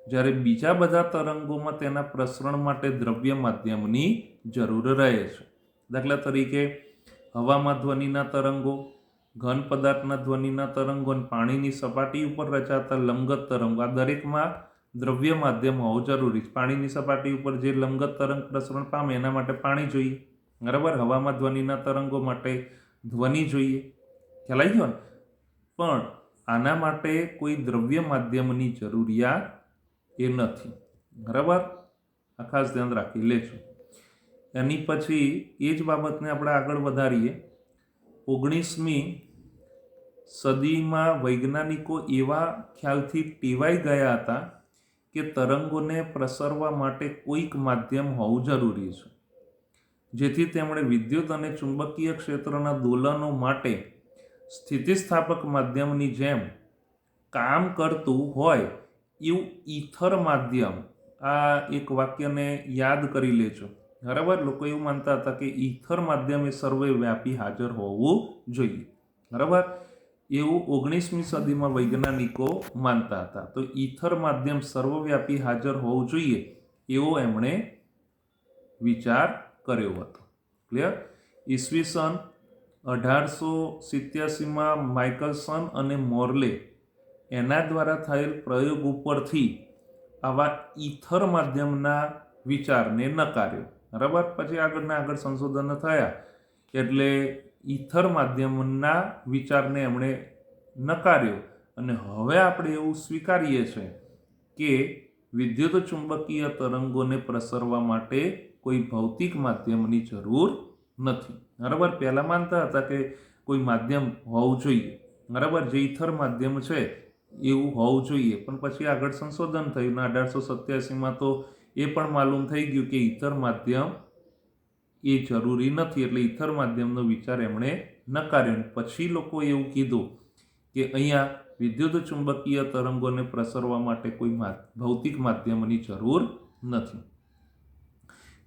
S1: જ્યારે બીજા બધા તરંગોમાં તેના પ્રસરણ માટે દ્રવ્ય માધ્યમની જરૂર રહે છે. દાખલા તરીકે હવામાં ધ્વનિના તરંગો, ઘન પદાર્થના ધ્વનિના તરંગો અને પાણીની સપાટી ઉપર રચાતા લંબગત તરંગો, આ દરેકમાં દ્રવ્ય માધ્યમ હોવું જરૂરી છે. પાણીની સપાટી ઉપર જે લંબગત તરંગ પ્રસરણ પામે એના માટે પાણી જોઈએ. બરાબર, હવામાં ધ્વનિના તરંગો માટે ધ્વનિ જોઈએ. ખ્યાલ આવી ગયો ને? પણ આના માટે કોઈ દ્રવ્ય માધ્યમની જરૂરિયાત એ નથી. બરાબર, આ ખાસ ધ્યાન રાખી લેજો. એની પછી એ જ બાબતને આપણે આગળ વધારીએ. 19મી સદીમાં વૈજ્ઞાનિકો એવા ખ્યાલથી ટેવાઈ ગયા હતા કે તરંગોને પ્રસરવા માટે કોઈક માધ્યમ હોવું જરૂરી છે. જેથી તેમણે વિદ્યુત અને ચુંબકીય ક્ષેત્રના દોલનો માટે સ્થિતિસ્થાપક માધ્યમની જેમ કામ કરતું હોય એવું ઈથર માધ્યમ, આ એક વાક્યને યાદ કરી લેજો. બરાબર, લોકો એવું માનતા હતા કે ઈથર માધ્યમ એ સર્વવ્યાપી હાજર હોવું જોઈએ. બરાબર, એવું 19મી સદીમાં વૈજ્ઞાનિકો માનતા હતા. તો ઈથર માધ્યમ સર્વવ્યાપી હાજર હોવું જોઈએ એવો એમણે વિચાર કર્યો હતો. ક્લિયર? ઈસવીસન 1887માં માઇકલસન અને મોર્લે એના દ્વારા થયેલ પ્રયોગ ઉપરથી આવા ઈથર માધ્યમના વિચારને નકાર્યો. બરાબર, પછી આગળના આગળ સંશોધનો થયા એટલે ઈથર માધ્યમના વિચારને એમણે નકાર્યો. અને હવે આપણે એવું સ્વીકારીએ છીએ કે વિદ્યુત ચુંબકીય તરંગોને પ્રસરવા માટે કોઈ ભૌતિક માધ્યમની જરૂર નથી. બરાબર, પહેલાં માનતા હતા કે કોઈ માધ્યમ હોવું જોઈએ. બરાબર, જે ઈથર માધ્યમ છે એવું હોવું જોઈએ. પણ પછી આગળ સંશોધન થયું ને 1887માં તો એ પણ માલુમ થઈ ગયું કે ઈથર માધ્યમ એ જરૂરી નથી. એટલે ઈથર માધ્યમનો વિચાર એમણે નકાર્યો. પછી લોકોએ એવું કીધું કે અહીંયા વિદ્યુત ચુંબકીય તરંગોને પ્રસરવા માટે કોઈ ભૌતિક માધ્યમની જરૂર નથી.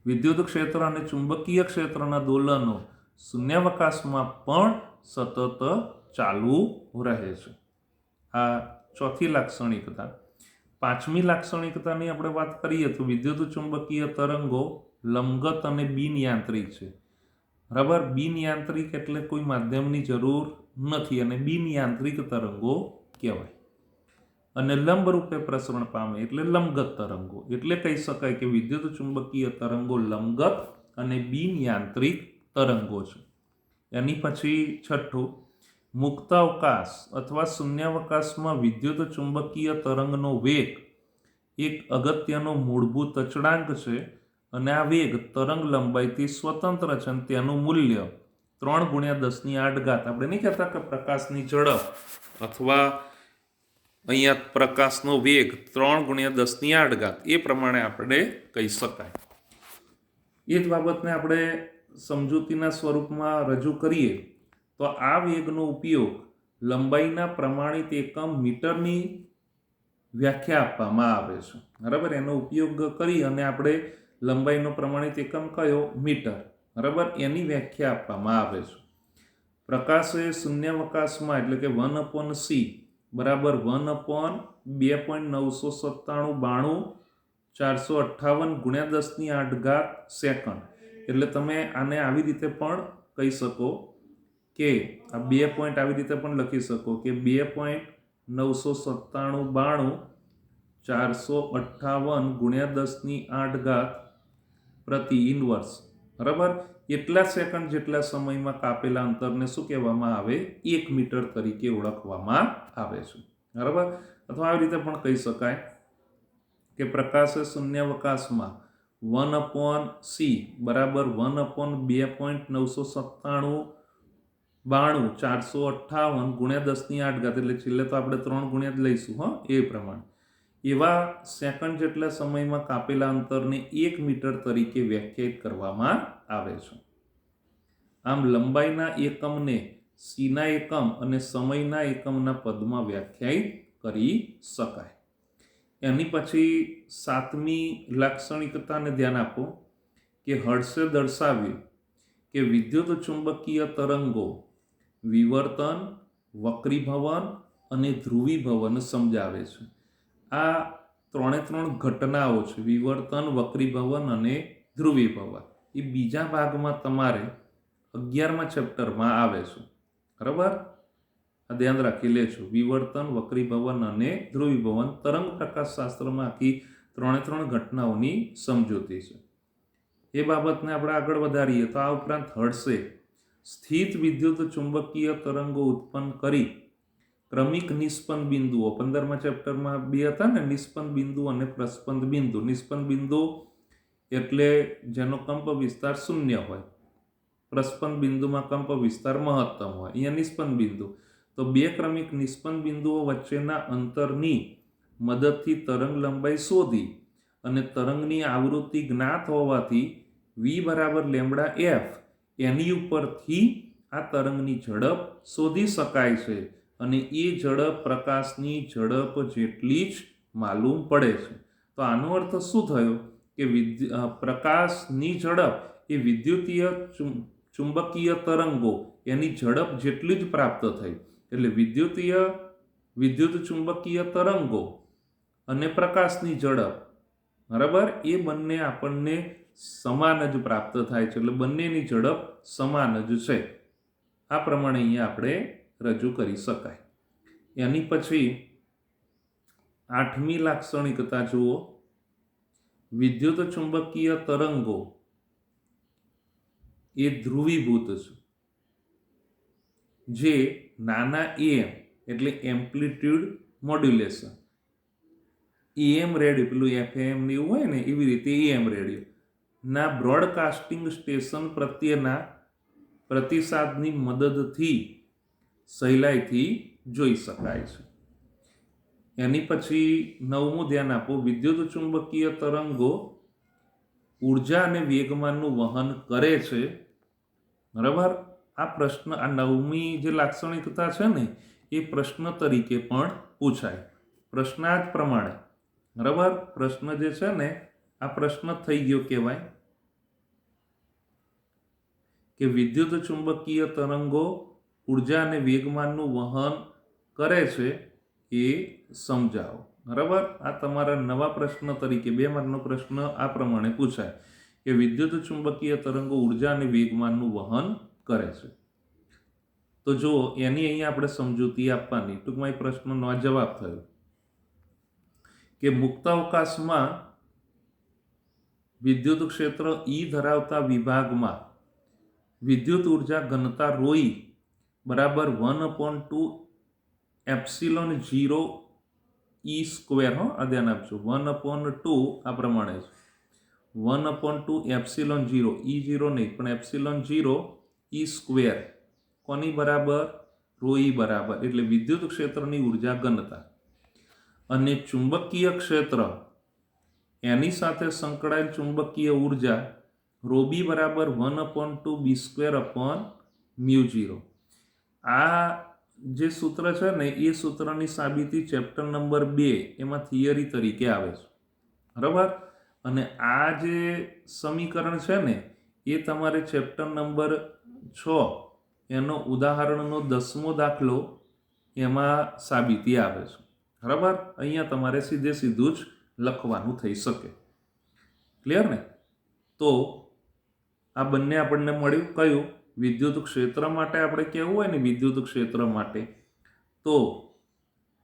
S1: વિદ્યુત ક્ષેત્ર અને ચુંબકીય ક્ષેત્રના દોલનો શૂન્યાવકાશમાં પણ સતત ચાલુ રહે છે. આ ચોથી લાક્ષણિકતા. પાંચમી લાક્ષણિકતાની આપણે વાત કરીએ તો વિદ્યુત ચુંબકીય તરંગો લંબગત અને બિનયાંત્રિક છે. બરાબર, બિનયાંત્રિક એટલે કોઈ માધ્યમની જરૂર નથી અને બિનયાંત્રિક તરંગો કહેવાય. અને લંબરૂપે પ્રસરણ પામે એટલે લંબગત તરંગો. એટલે કહી શકાય કે વિદ્યુત ચુંબકીય તરંગો લંબગત અને બિન યાંત્રિક તરંગો છે. એની પછી છઠ્ઠું, મુક્તાવકાશ અથવા શૂન્યાવકાશમાં વિદ્યુત ચુંબકીય તરંગનો વેગ એક અગત્યનો મૂળભૂત અચળાંક છે અને આ વેગ તરંગ લંબાઈથી સ્વતંત્ર છે અને તેનું મૂલ્ય 3×10⁸. આપણે નહીં કહેતા કે પ્રકાશની ઝડપ અથવા અહીંયા પ્રકાશનો વેગ 3×10⁸ એ પ્રમાણે આપણે કહી શકાય. એ જ બાબતને આપણે સમજૂતીના સ્વરૂપમાં રજૂ કરીએ તો આ વેગનો ઉપયોગ લંબાઈના પ્રમાણિત એકમ મીટરની વ્યાખ્યા આપવામાં આવે છે. બરાબર, એનો ઉપયોગ કરી અને આપણે લંબાઈનો પ્રમાણિત એકમ કયો? મીટર. બરાબર, એની વ્યાખ્યા આપવામાં આવે છે. પ્રકાશ એ શૂન્યાવકાશમાં એટલે કે 1/c બરાબર 1/2.99792/458 સેકન્ડ. એટલે તમે આને આવી રીતે પણ કહી શકો કે આ 2 પોઈન્ટ આવી રીતે પણ લખી શકો કે 2.99792/458 પ્રતિ ઇન્વર્સ. બરાબર, એટલા સેકન્ડ જેટલા સમયમાં કાપેલા અંતરને શું કહેવામાં આવે? 1 મીટર તરીકે ઓળખવામાં આવે છે. બરાબર, અથવા આવી રીતે પણ કહી શકાય કે પ્રકાશ શૂન્યાવકાશમાં 1/c બરાબર 1/2.99792/458 એટલે છેલ્લે તો આપણે 3 ગુણ્યા જ લઈશું એ પ્રમાણે. એવા સેકન્ડ જેટલા સમયમાં કાપેલા અંતરને 1 મીટર તરીકે વ્યાખ્યાયિત કરવામાં આવે છે. આમ લંબાઈના એકમને સીના એકમ અને સમયના એકમના પદમાં વ્યાખ્યાયિત કરી શકાય. એની પછી 7મી લાક્ષણિકતાને ધ્યાન આપો કે હર્ષે દર્શાવ્યું કે વિદ્યુત ચુંબકીય તરંગો વિવર્તન, વક્રીભવન અને ધ્રુવીભવન સમજાવે છે. આ 3 ઘટનાઓ છે, વિવર્તન, વક્રીભવન અને ધ્રુવીભવન. એ બીજા ભાગમાં તમારે 11મા ચેપ્ટરમાં આવે છે. બરાબર, આ ધ્યાન રાખી લેજો. વિવર્તન, વક્રીભવન અને ધ્રુવીભવન તરંગ પ્રકાશશાસ્ત્રમાં આખી 3 ઘટનાઓની સમજૂતી છે. એ બાબતને આપણે આગળ વધારીએ તો આ ઉપરાંત હર્ષે સ્થિત વિદ્યુત ચુંબકીય તરંગો ઉત્પન્ન કરી ક્રમિક નિસ્પંદ બિંદુઓ 15મા ચેપ્ટરમાં 2 હતા ને, નિસ્પંદ બિંદુ અને પ્રસ્પંદ બિંદુ. નિસ્પંદ બિંદુ એટલે જેનો કંપ વિસ્તાર 0 હોય, પ્રસ્પંદ બિંદુમાં કંપ વિસ્તાર મહત્તમ હોય. અહીંયા નિસ્પંદ બિંદુ. તો 2 ક્રમિક નિસ્પંદ બિંદુઓ વચ્ચેના અંતરની મદદથી તરંગ લંબાઈ શોધી અને તરંગની આવૃત્તિ જ્ઞાત હોવાથી v બરાબર λf એની ઉપરથી આ તરંગની ઝડપ શોધી શકાય છે અને એ ઝડપ પ્રકાશની ઝડપ જેટલી જ માલુમ પડે છે. તો આનો અર્થ શું થયો કે પ્રકાશની ઝડપ એ વિદ્યુતીય ચુંબકીય તરંગો એની ઝડપ જેટલી જ પ્રાપ્ત થઈ. એટલે વિદ્યુત ચુંબકીય તરંગો અને પ્રકાશની ઝડપ બરાબર એ બંને આપણને સમાન જ પ્રાપ્ત થાય છે. એટલે બંનેની ઝડપ સમાન જ છે. આ પ્રમાણે અહીંયા આપણે રજૂ કરી શકાય. એની પછી 8મી લાક્ષણિકતા જુઓ, વિદ્યુત ચુંબકીય તરંગો એ ધ્રુવીભૂત છે. જે નાના am એટલે એમ્પ્લિટ્યુડ મોડ્યુલેશન, AM રેડિયો પેલું FM ને એવું હોય ને એવી રીતે AM રેડિયો ના બ્રોડકાસ્ટિંગ સ્ટેશન પ્રત્યેના પ્રતિસાદની મદદથી સહેલાઈથી જોઈ શકાય છે. એની પછી 9મું ધ્યાન આપો, વિદ્યુત ચુંબકીય તરંગો ઉર્જા અને વેગમાનનું વહન કરે છે. બરાબર, આ પ્રશ્ન આ 9મી જે લાક્ષણિકતા છે ને એ પ્રશ્ન તરીકે પણ પૂછાય. પ્રશ્નાર્થ પ્રમાણે. બરાબર, પ્રશ્ન જે છે ને આ પ્રશ્ન થઈ ગયો કહેવાય કે વિદ્યુત ચુંબકીય તરંગો ઉર્જા અને વેગમાનનું વહન કરે છે એ સમજાવો. બરાબર, આ તમારા નવા પ્રશ્ન તરીકે 2 માર્કનો પ્રશ્ન આ પ્રમાણે પૂછાય કે વિદ્યુત ચુંબકીય તરંગો ઉર્જા અને વેગમાનનું વહન કરે છે. તો જો એની અહીંયા આપણે સમજૂતી આપવાની, ટૂંકમાં એ પ્રશ્નનો આ જવાબ થયો. કે મુક્તાવકાશમાં વિદ્યુત ક્ષેત્ર ઈ ધરાવતા વિભાગમાં વિદ્યુત ઉર્જા ઘનતા રોઈ બરાબર 1/2 એપ્સિલોન 0 ઈ સ્ક્વેર. આ ધ્યાન આપજો. 1/2 આ પ્રમાણે છે. 1/2 એપ્સિલોન 0 ઈ 0 નહીં પણ એપ્સિલોન 0 ઈ સ્ક્વેર કોની બરાબર? રોઈ બરાબર. એટલે વિદ્યુત ક્ષેત્રની ઉર્જા ઘનતા અને ચુંબકીય ક્ષેત્ર એની સાથે સંકળાયેલ ચુંબકીય ઉર્જા રોબી બરાબર 1/2 બી સ્ક્વેર અપોન મ્યુ 0. આ જે સૂત્ર છે ને એ સૂત્રની સાબિતી ચેપ્ટર નંબર 2 એમાં થિયરી તરીકે આવે છે. બરાબર. અને આ જે સમીકરણ છે ને એ તમારે ચેપ્ટર નંબર 6 એનો ઉદાહરણનો 10મો દાખલો એમાં સાબિતી આવે છે. બરાબર. અહીંયા તમારે સીધું જ લખવાનું થઈ શકે. ક્લિયર ને? તો આ બંને આપણને મળ્યું. કયું? વિદ્યુત ક્ષેત્ર માટે આપણે કહેવું હોય ને વિદ્યુત ક્ષેત્ર માટે તો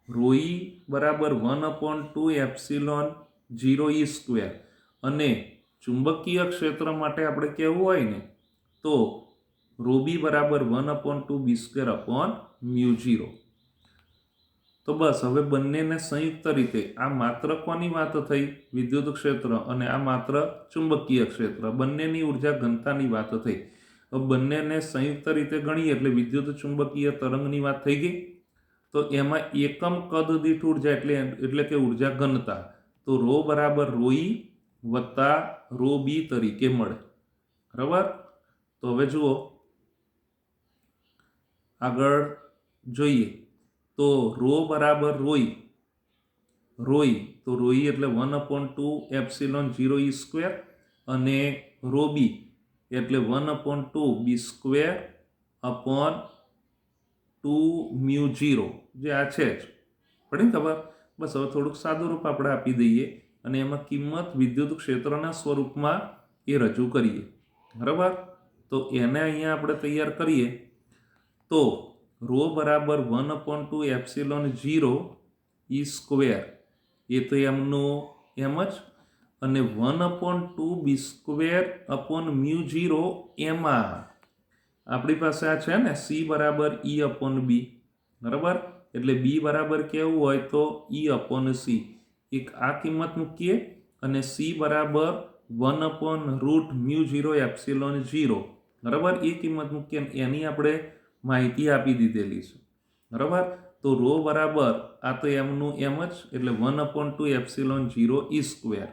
S1: રોઈ બરાબર 1/2 એપ્સિલોન 0 ઈ સ્ક્વેર અને ચુંબકીય ક્ષેત્ર માટે આપણે કહેવું હોય ને તો રોબી બરાબર 1/2 બી સ્ક્વેર અપોન મ્યુ 0. તો બસ હવે બંનેને સંયુક્ત રીતે આ માત્ર કોની વાત થઈ? વિદ્યુત ક્ષેત્ર અને આ માત્ર ચુંબકીય ક્ષેત્ર બંનેની ઉર્જા ઘનતાની વાત થઈ. હવે બંનેને સંયુક્ત રીતે ગણીએ એટલે વિદ્યુત ચુંબકીય તરંગની વાત થઈ ગઈ. તો એમાં એકમ કદ દીઠ ઉર્જા એટલે કે ઉર્જા ઘનતા તો રો બરાબર રોઈ વત્તા રો બી તરીકે મળે. બરાબર. તો હવે જુઓ આગળ જોઈએ તો રો બરાબર રોઈ તો રોઈ એટલે 1/2 એપ્સિલોન 0 ઈ સ્ક્વેર અને રો બી એટલે 1/2 બી સ્ક્વેર અપોન 2 મ્યુ 0 જે આ છે જ. પડી ખબર? બસ હવે થોડુંક સાદું રૂપ આપણે આપી દઈએ અને એમાં કિંમત વિદ્યુત ક્ષેત્રના સ્વરૂપમાં એ રજૂ કરીએ. બરાબર. તો એને અહીંયા આપણે તૈયાર કરીએ તો રો બરાબર 1/2 એપ્સિલોન 0 ઈ સ્ક્વેર એ તો એમનું એમ જ અને 1/2 બી સ્ક્વેર અપોન મ્યુ 0 એમાં આપણી પાસે આ છે ને સી બરાબર ઈ અપોન બી. બરાબર. એટલે બી બરાબર કેવું હોય તો ઈ અપોન સી. એક આ કિંમત મૂકીએ અને સી બરાબર 1/√μ 0 એપ્સિલોન 0. બરાબર. એ કિંમત મૂકીએ એની આપણે માહિતી આપી દીધેલી છે. બરાબર. તો રો બરાબર આ તો એમનું એમ જ એટલે 1/2 એપ્સિલોન 0 ઈ સ્ક્વેર.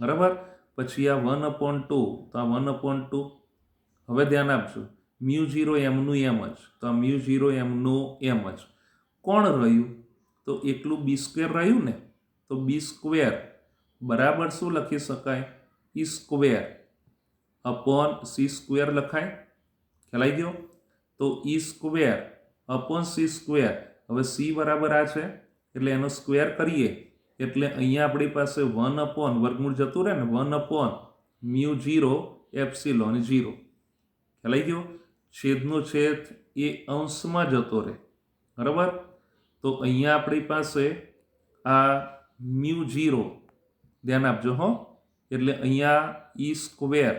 S1: બરાબર. પછી આ 1/2 તો આ 1/2 હવે ધ્યાન આપજો મ્યુ 0 એમનું એમ જ તો આ મ્યુ 0 એમનું એમ જ. કોણ રહ્યું? તો એકલું બી સ્ક્વેર રહ્યું ને તો બી સ્ક્વેર બરાબર શું લખી શકાય? ઈ સ્ક્વેર અપોન સી સ્ક્વેર લખાય. ખ્યાલ આવી ગયો? તો ઈ સ્ક્વેર અપોન સી સ્ક્વેર. હવે સી બરાબર આ છે એટલે એનો સ્ક્વેર કરીએ એટલે અહીંયા આપણી પાસે 1 વર્ગમૂળ જતું રહે ને 1 મ્યુ 0 એપ્સિલોન 0. ખ્યાલ આવી ગયો? છેદનો છેદ એ અંશમાં જતો રહે. બરાબર. તો અહીંયા આપણી પાસે આ મ્યુ 0 ધ્યાન આપજો હો. એટલે અહીંયા ઈ સ્ક્વેર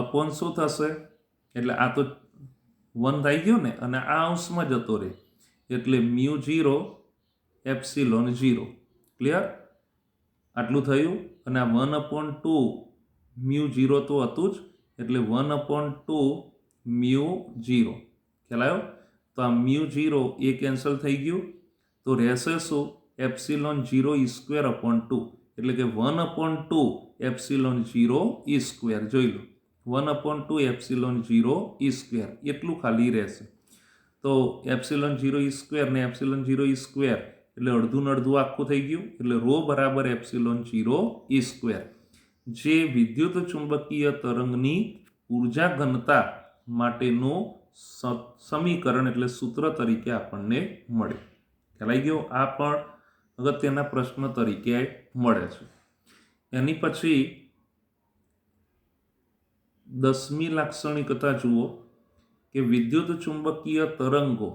S1: અપોન શું થશે? એટલે આ તો 1 થઈ ગયો ને અને આ અંશમાં જતો રહે એટલે મ્યુ 0 એપ્સિલોન 0. ક્લિયર? આટલું થયું. અને આ 1/2 મ્યુ 0 તો હતું જ એટલે 1/2 મ્યુ 0. ખ્યાલ આવ્યો? તો આ મ્યુ 0 એ કેન્સલ થઈ ગયું તો રહેશે શું? એપ્સિલોન 0 ઈ સ્ક્વેર અપોન 2 એટલે કે 1/2 એપ્સિલોન 0 ઈ સ્ક્વેર. જોઈ લો 1/2 એપ્સિલોન 0 ઈ સ્ક્વેર એટલું ખાલી રહેશે. તો એપ્સિલોન 0 ઈ સ્ક્વેર ને એપ્સિલોન 0 ઈ સ્ક્વેર એટલે અડધું ને અડધું આખું થઈ ગયું એટલે રો બરાબર એપ્સિલોન 0 ઈ સ્ક્વેર જે વિદ્યુત ચુંબકીય તરંગની ઉર્જા ઘનતા માટેનું સમીકરણ એટલે સૂત્ર તરીકે આપણને મળે. ખ્યાલ આવી ગયો? આ પણ અગત્યના પ્રશ્ન તરીકે મળે છે. એની પછી 10મી લાક્ષણિકતા જુઓ કે વિદ્યુત ચુંબકીય તરંગો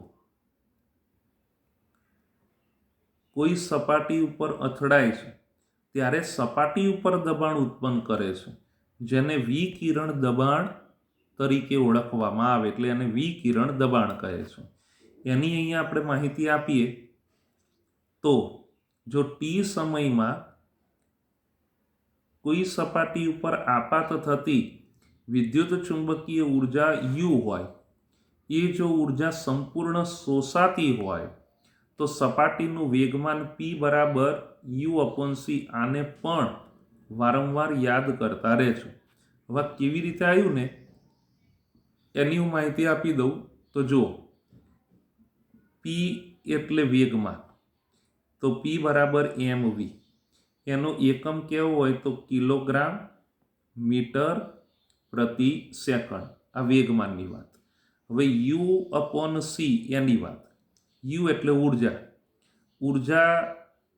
S1: કોઈ સપાટી ઉપર અથડાય છે ત્યારે સપાટી ઉપર દબાણ ઉત્પન્ન કરે છે, જેને વિકિરણ દબાણ તરીકે ઓળખવામાં આવે, એટલે એને વિકિરણ દબાણ કહે છે. એની અહીંયા આપણે માહિતી આપીએ તો જો ટી સમયમાં કોઈ સપાટી ઉપર આપાત થતી વિદ્યુત ચુંબકીય ઉર્જા U હોય, એ જો ઉર્જા સંપૂર્ણ શોષાતી હોય તો સપાટીનું વેગમાન P બરાબર U/c. આને પણ વારંવાર યાદ કરતા રહેજો. હવે કેવી રીતે આવ્યું ને એની હું માહિતી આપી દઉં. તો જો P એટલે વેગમાન, તો P બરાબર mv. એનો એકમ કેવો હોય તો કિલોગ્રામ મીટર પ્રતિ સેકન્ડ. આ વેગમાનની વાત. હવે U/c એની વાત. U એટલે ઉર્જા, ઉર્જા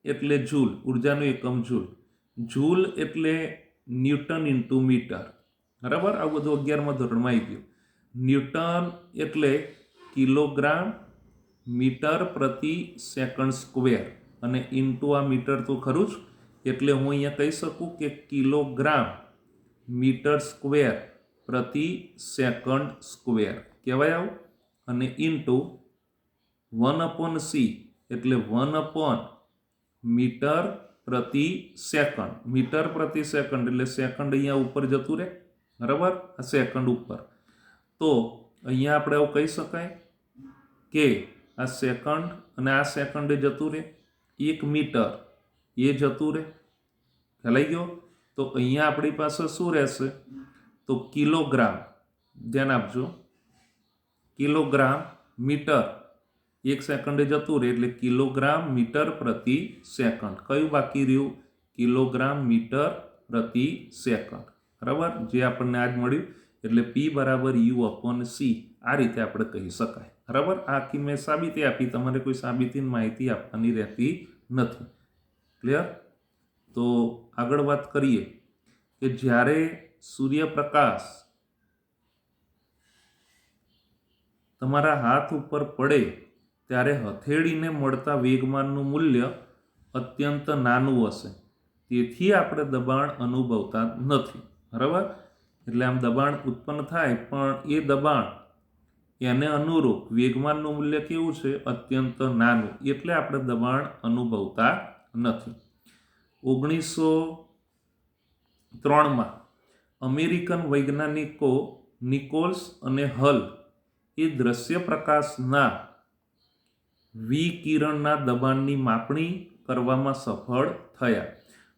S1: એટલે જૂલ, ઉર્જાનું એકમ જૂલ, જૂલ એટલે ન્યૂટન ઇન્ટુ મીટર. બરાબર, આ બધું 11મા ધોરણમાં આવી ગયું. ન્યૂટન એટલે કિલોગ્રામ મીટર પ્રતિ સેકન્ડ સ્ક્વેર, અને ઇન્ટુ આ મીટર તો ખરું જ, એટલે હું અહીંયા કહી શકું કે કિલોગ્રામ મીટર સ્ક્વેર પ્રતિ સેકન્ડ સ્ક્વેર કહેવાય આવું. અને ઇન્ટુ 1/c એટલે 1/ મીટર પ્રતિ સેકન્ડ. મીટર પ્રતિ સેકન્ડ એટલે સેકન્ડ અહીંયા ઉપર જતું રહે. બરાબર, આ સેકન્ડ ઉપર. તો અહીંયા આપણે એવું કહી શકાય કે આ સેકન્ડ અને આ સેકન્ડ જતું રહે, 1 મીટર એ જતું રહે. ખ્યાલાઈ ગયો? તો અહીંયા આપણી પાસે શું રહેશે તો કિલોગ્રામ, ધ્યાન આપજો, કિલોગ્રામ મીટર 1 સેકન્ડે જતું રહે એટલે કિલોગ્રામ મીટર પ્રતિ સેકન્ડ. કયું બાકી રહ્યું? કિલોગ્રામ મીટર પ્રતિ સેકન્ડ. બરાબર, જે આપણને આજ મળ્યું. એટલે P બરાબર U/c. આ રીતે આપણે કહી શકાય. બરાબર, આ આખી મેં સાબિતી આપી, તમારે કોઈ સાબિતીની માહિતી આપવાની રહેતી નથી. ક્લિયર? તો આગળ વાત કરીએ કે જ્યારે સૂર્યપ્રકાશ તમારા હાથ ઉપર પડે ત્યારે હથેળીને મળતા વેગમાનનું મૂલ્ય અત્યંત નાનું હશે, તેથી આપણે દબાણ અનુભવતા નથી. બરાબર, એટલે આમ દબાણ ઉત્પન્ન થાય પણ એ દબાણ એને અનુરૂપ વેગમાનનું મૂલ્ય કેવું છે? અત્યંત નાનું, એટલે આપણે દબાણ અનુભવતા નથી. 1903માં અમેરિકન વૈજ્ઞાનિકો નિકોલ્સ અને હલ એ દ્રશ્ય પ્રકાશના વિકિરણના દબાણની માપણી કરવામાં સફળ થયા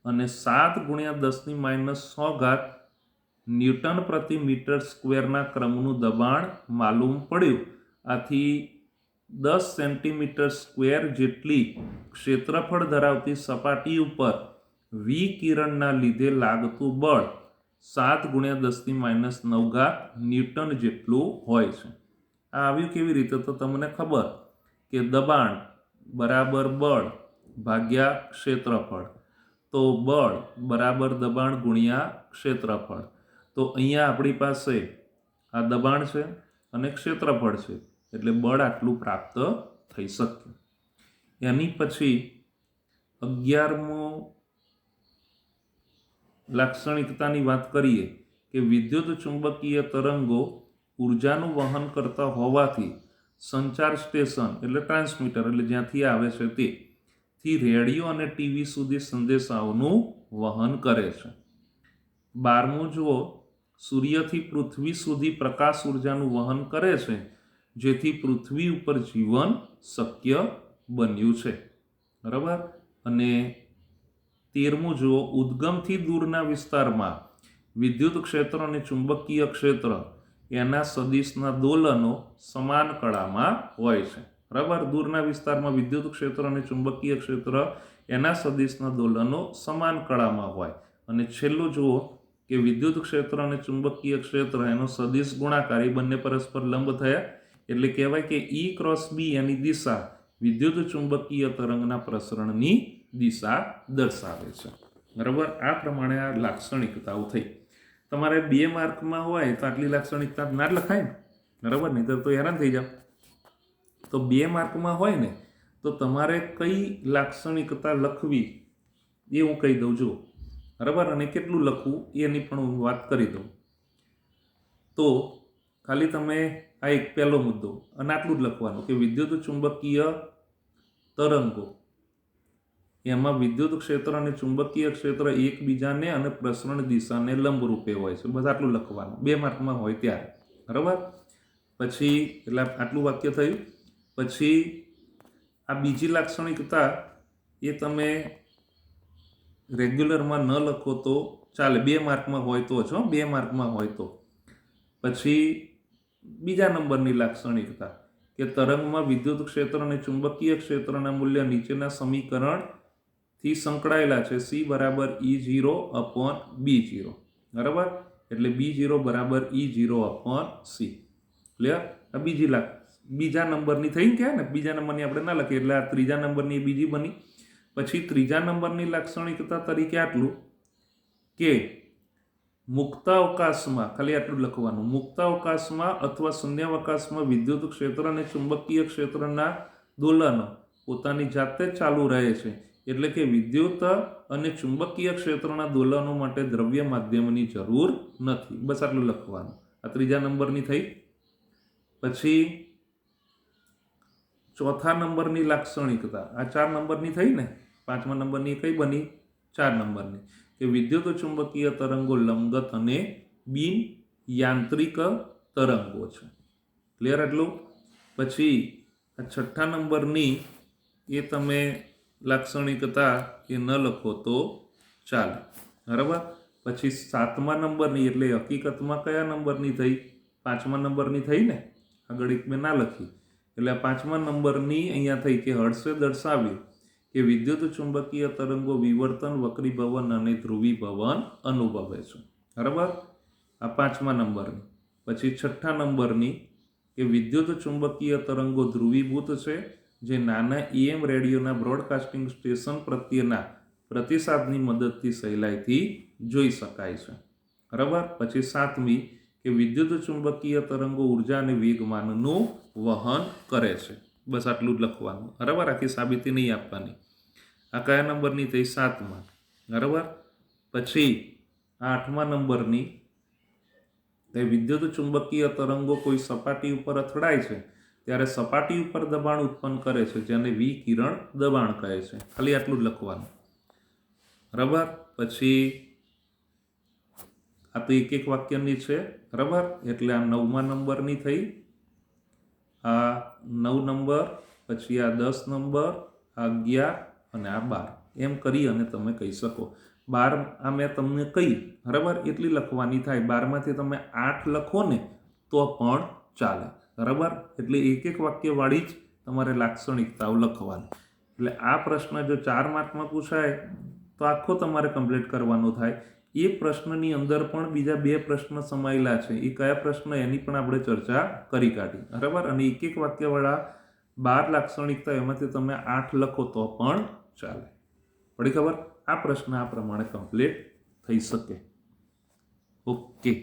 S1: અને 7×10⁻6 ન્યૂટન પ્રતિ મીટર સ્ક્વેરના ક્રમનું દબાણ માલુમ પડ્યું. આથી 10 સેન્ટીમીટર સ્ક્વેર જેટલી ક્ષેત્રફળ ધરાવતી સપાટી ઉપર વિકિરણના લીધે લાગતું બળ 7×10⁻9 ન્યૂટન જેટલું હોય છે. આ આવ્યું કેવી રીતે? તો તમને ખબર કે દબાણ બરાબર બળ ભાગ્યા ક્ષેત્રફળ. તો બળ બરાબર દબાણ ગુણ્યા ક્ષેત્રફળ. તો અહીંયા આપણી પાસે આ દબાણ છે અને ક્ષેત્રફળ છે, એટલે બળ આટલું પ્રાપ્ત થઈ શક્યું. એની પછી 11મો લાક્ષણિકતાની વાત કરીએ કે વિદ્યુત ચુંબકીય તરંગો ઉર્જાનું વહન કરતા હોવાથી સંચાર સ્ટેશન એટલે ટ્રાન્સમીટર એટલે જ્યાંથી આવે છે તેથી રેડિયો અને ટીવી સુધી સંદેશાઓનું વહન કરે છે. 12મું જુઓ, સૂર્યથી પૃથ્વી સુધી પ્રકાશ ઉર્જાનું વહન કરે છે, જેથી પૃથ્વી ઉપર જીવન શક્ય બન્યું છે. બરાબર, અને 13મું જુઓ, ઉદ્ગમથી દૂરના વિસ્તારમાં વિદ્યુત ક્ષેત્ર અને ચુંબકીય ક્ષેત્ર એના સદિશના દોલનો સમાન કળામાં હોય છે. બરાબર, દૂરના વિસ્તારમાં વિદ્યુત ક્ષેત્ર અને ચુંબકીય ક્ષેત્ર એના સદિશના દોલનો સમાન કળામાં હોય. અને છેલ્લું જુઓ કે વિદ્યુત ક્ષેત્ર અને ચુંબકીય ક્ષેત્ર એનો સદિશ ગુણાકાર એ બંને પરસ્પર લંબ થયા, એટલે કહેવાય કે E×B એની દિશા વિદ્યુત ચુંબકીય તરંગના પ્રસરણની દિશા દર્શાવે છે. બરાબર, આ પ્રમાણે આ લાક્ષણિકતાઓ થઈ. તમારે 2 માર્કમાં હોય તો આટલી લાક્ષણિકતા ના લખાય ને. બરાબર, નહીં તો હેરાન થઈ જાવ. તો 2 માર્કમાં હોય ને તો તમારે કઈ લાક્ષણિકતા લખવી એ હું કહી દઉં છું, બરાબર, અને કેટલું લખવું એની પણ હું વાત કરી દઉં. તો ખાલી તમે આ એક પહેલો મુદ્દો અને આટલું જ લખવાનું કે વિદ્યુત ચુંબકીય તરંગો એમાં વિદ્યુત ક્ષેત્ર અને ચુંબકીય ક્ષેત્ર એકબીજાને અને પ્રસરણ દિશાને લંબરૂપે હોય છે. બસ આટલું લખવાનું, 2 માર્કમાં હોય ત્યારે, બરાબર. પછી એટલે આટલું વાક્ય થયું. પછી આ બીજી લાક્ષણિકતા એ તમે રેગ્યુલરમાં ન લખો તો ચાલે, 2 માર્કમાં હોય તો જ, 2 માર્કમાં હોય તો. પછી બીજા નંબરની લાક્ષણિકતા કે તરંગમાં વિદ્યુત ક્ષેત્ર અને ચુંબકીય ક્ષેત્રના મૂલ્ય નીચેના સમીકરણથી સંકળાયેલા છે. C બરાબર E0/B0, બરાબર. એટલે B0 બરાબર E0/C. ક્લિયર? આ બીજા નંબરની થઈ ગયા ને, બીજા નંબરની આપણે ના લખીએ એટલે આ ત્રીજા નંબરની બીજી બની. પછી ત્રીજા નંબરની લાક્ષણિકતા તરીકે આટલું કે મુક્તાવકાશમાં, ખાલી આટલું લખવાનું, મુક્તાવકાશમાં અથવા શૂન્યાવકાશમાં વિદ્યુત ક્ષેત્ર અને ચુંબકીય ક્ષેત્રના દોલનો પોતાની જાતે જ ચાલુ રહે છે. એટલે કે વિદ્યુત અને ચુંબકીય ક્ષેત્રના દોલનો માટે દ્રવ્ય માધ્યમની જરૂર નથી. બસ આટલું લખવાનું. આ ત્રીજા નંબરની થઈ. પછી ચોથા નંબરની લાક્ષણિકતા, આ 4 નંબરની થઈ ને, 5મા નંબરની કઈ બની? 4 નંબરની કે વિદ્યુત ચુંબકીય તરંગો લંબગત અને બિન યાંત્રિક તરંગો છે. ક્લિયર એટલું? પછી આ 6ઠ્ઠા નંબરની એ તમે લાક્ષણિકતા એ ન લખો તો ચાલે, બરાબર. પછી 7મા નંબરની એટલે હકીકતમાં કયા નંબરની થઈ? 5મા નંબરની થઈ ને, આગળ એક મેં ના લખી એટલે 5મા નંબરની અહીંયા થઈ કે હર્ષે દર્શાવ્યું કે વિદ્યુત ચુંબકીય તરંગો વિવર્તન, વક્રીભવન અને ધ્રુવીભવન અનુભવે છે, બરાબર. આ 5મા નંબરની. પછી 6ઠ્ઠા નંબરની કે વિદ્યુત ચુંબકીય તરંગો ધ્રુવીભૂત છે, જે નાના AM રેડિયોના બ્રોડકાસ્ટિંગ સ્ટેશન પ્રત્યેના પ્રતિસાદની મદદથી સહેલાઈથી જોઈ શકાય છે, બરાબર. પછી 7મી કે વિદ્યુત ચુંબકીય તરંગો ઉર્જા અને વેગમાનનું વહન કરે છે. બસ આટલું જ લખવાનું, બરાબર. આખી સાબિતી નહીં આપવાની. આ કયા નંબરની થઈ? 7મા, બરાબર. પછી 8મા નંબરની કે વિદ્યુત ચુંબકીય તરંગો કોઈ સપાટી ઉપર અથડાય છે ત્યારે સપાટી ઉપર દબાણ ઉત્પન્ન કરે છે, જેને વિકિરણ દબાણ કહે છે. ખાલી આટલું જ લખવાનું, બરાબર. પછી આ તો એક વાક્યની છે, બરાબર. એટલે આ 9મા નંબરની થઈ, આ 9 નંબર, પછી આ 10 નંબર, આ 11 અને આ 12, એમ કરી અને તમે કહી શકો. 12 આ મેં તમને કહી, બરાબર, એટલી લખવાની થાય. 12માંથી તમે 8 લખો ને તો પણ ચાલે, બરાબર. એટલે એક વાક્યવાળી જ તમારે લાક્ષણિકતાઓ લખવાની. એટલે આ પ્રશ્ન જો 4 માર્કમાં પૂછાય તો આખો તમારે કમ્પ્લીટ કરવાનો થાય. એ પ્રશ્નની અંદર પણ બીજા 2 પ્રશ્ન સમાયેલા છે. એ કયા પ્રશ્ન એની પણ આપણે ચર્ચા કરી કાઢી, બરાબર. અને એક વાક્યવાળા 12 લાક્ષણિકતા, એમાંથી તમે 8 લખો તો પણ ચાલે. પડી ખબર? આ પ્રશ્ન આ પ્રમાણે કમ્પ્લીટ થઈ શકે. ઓકે.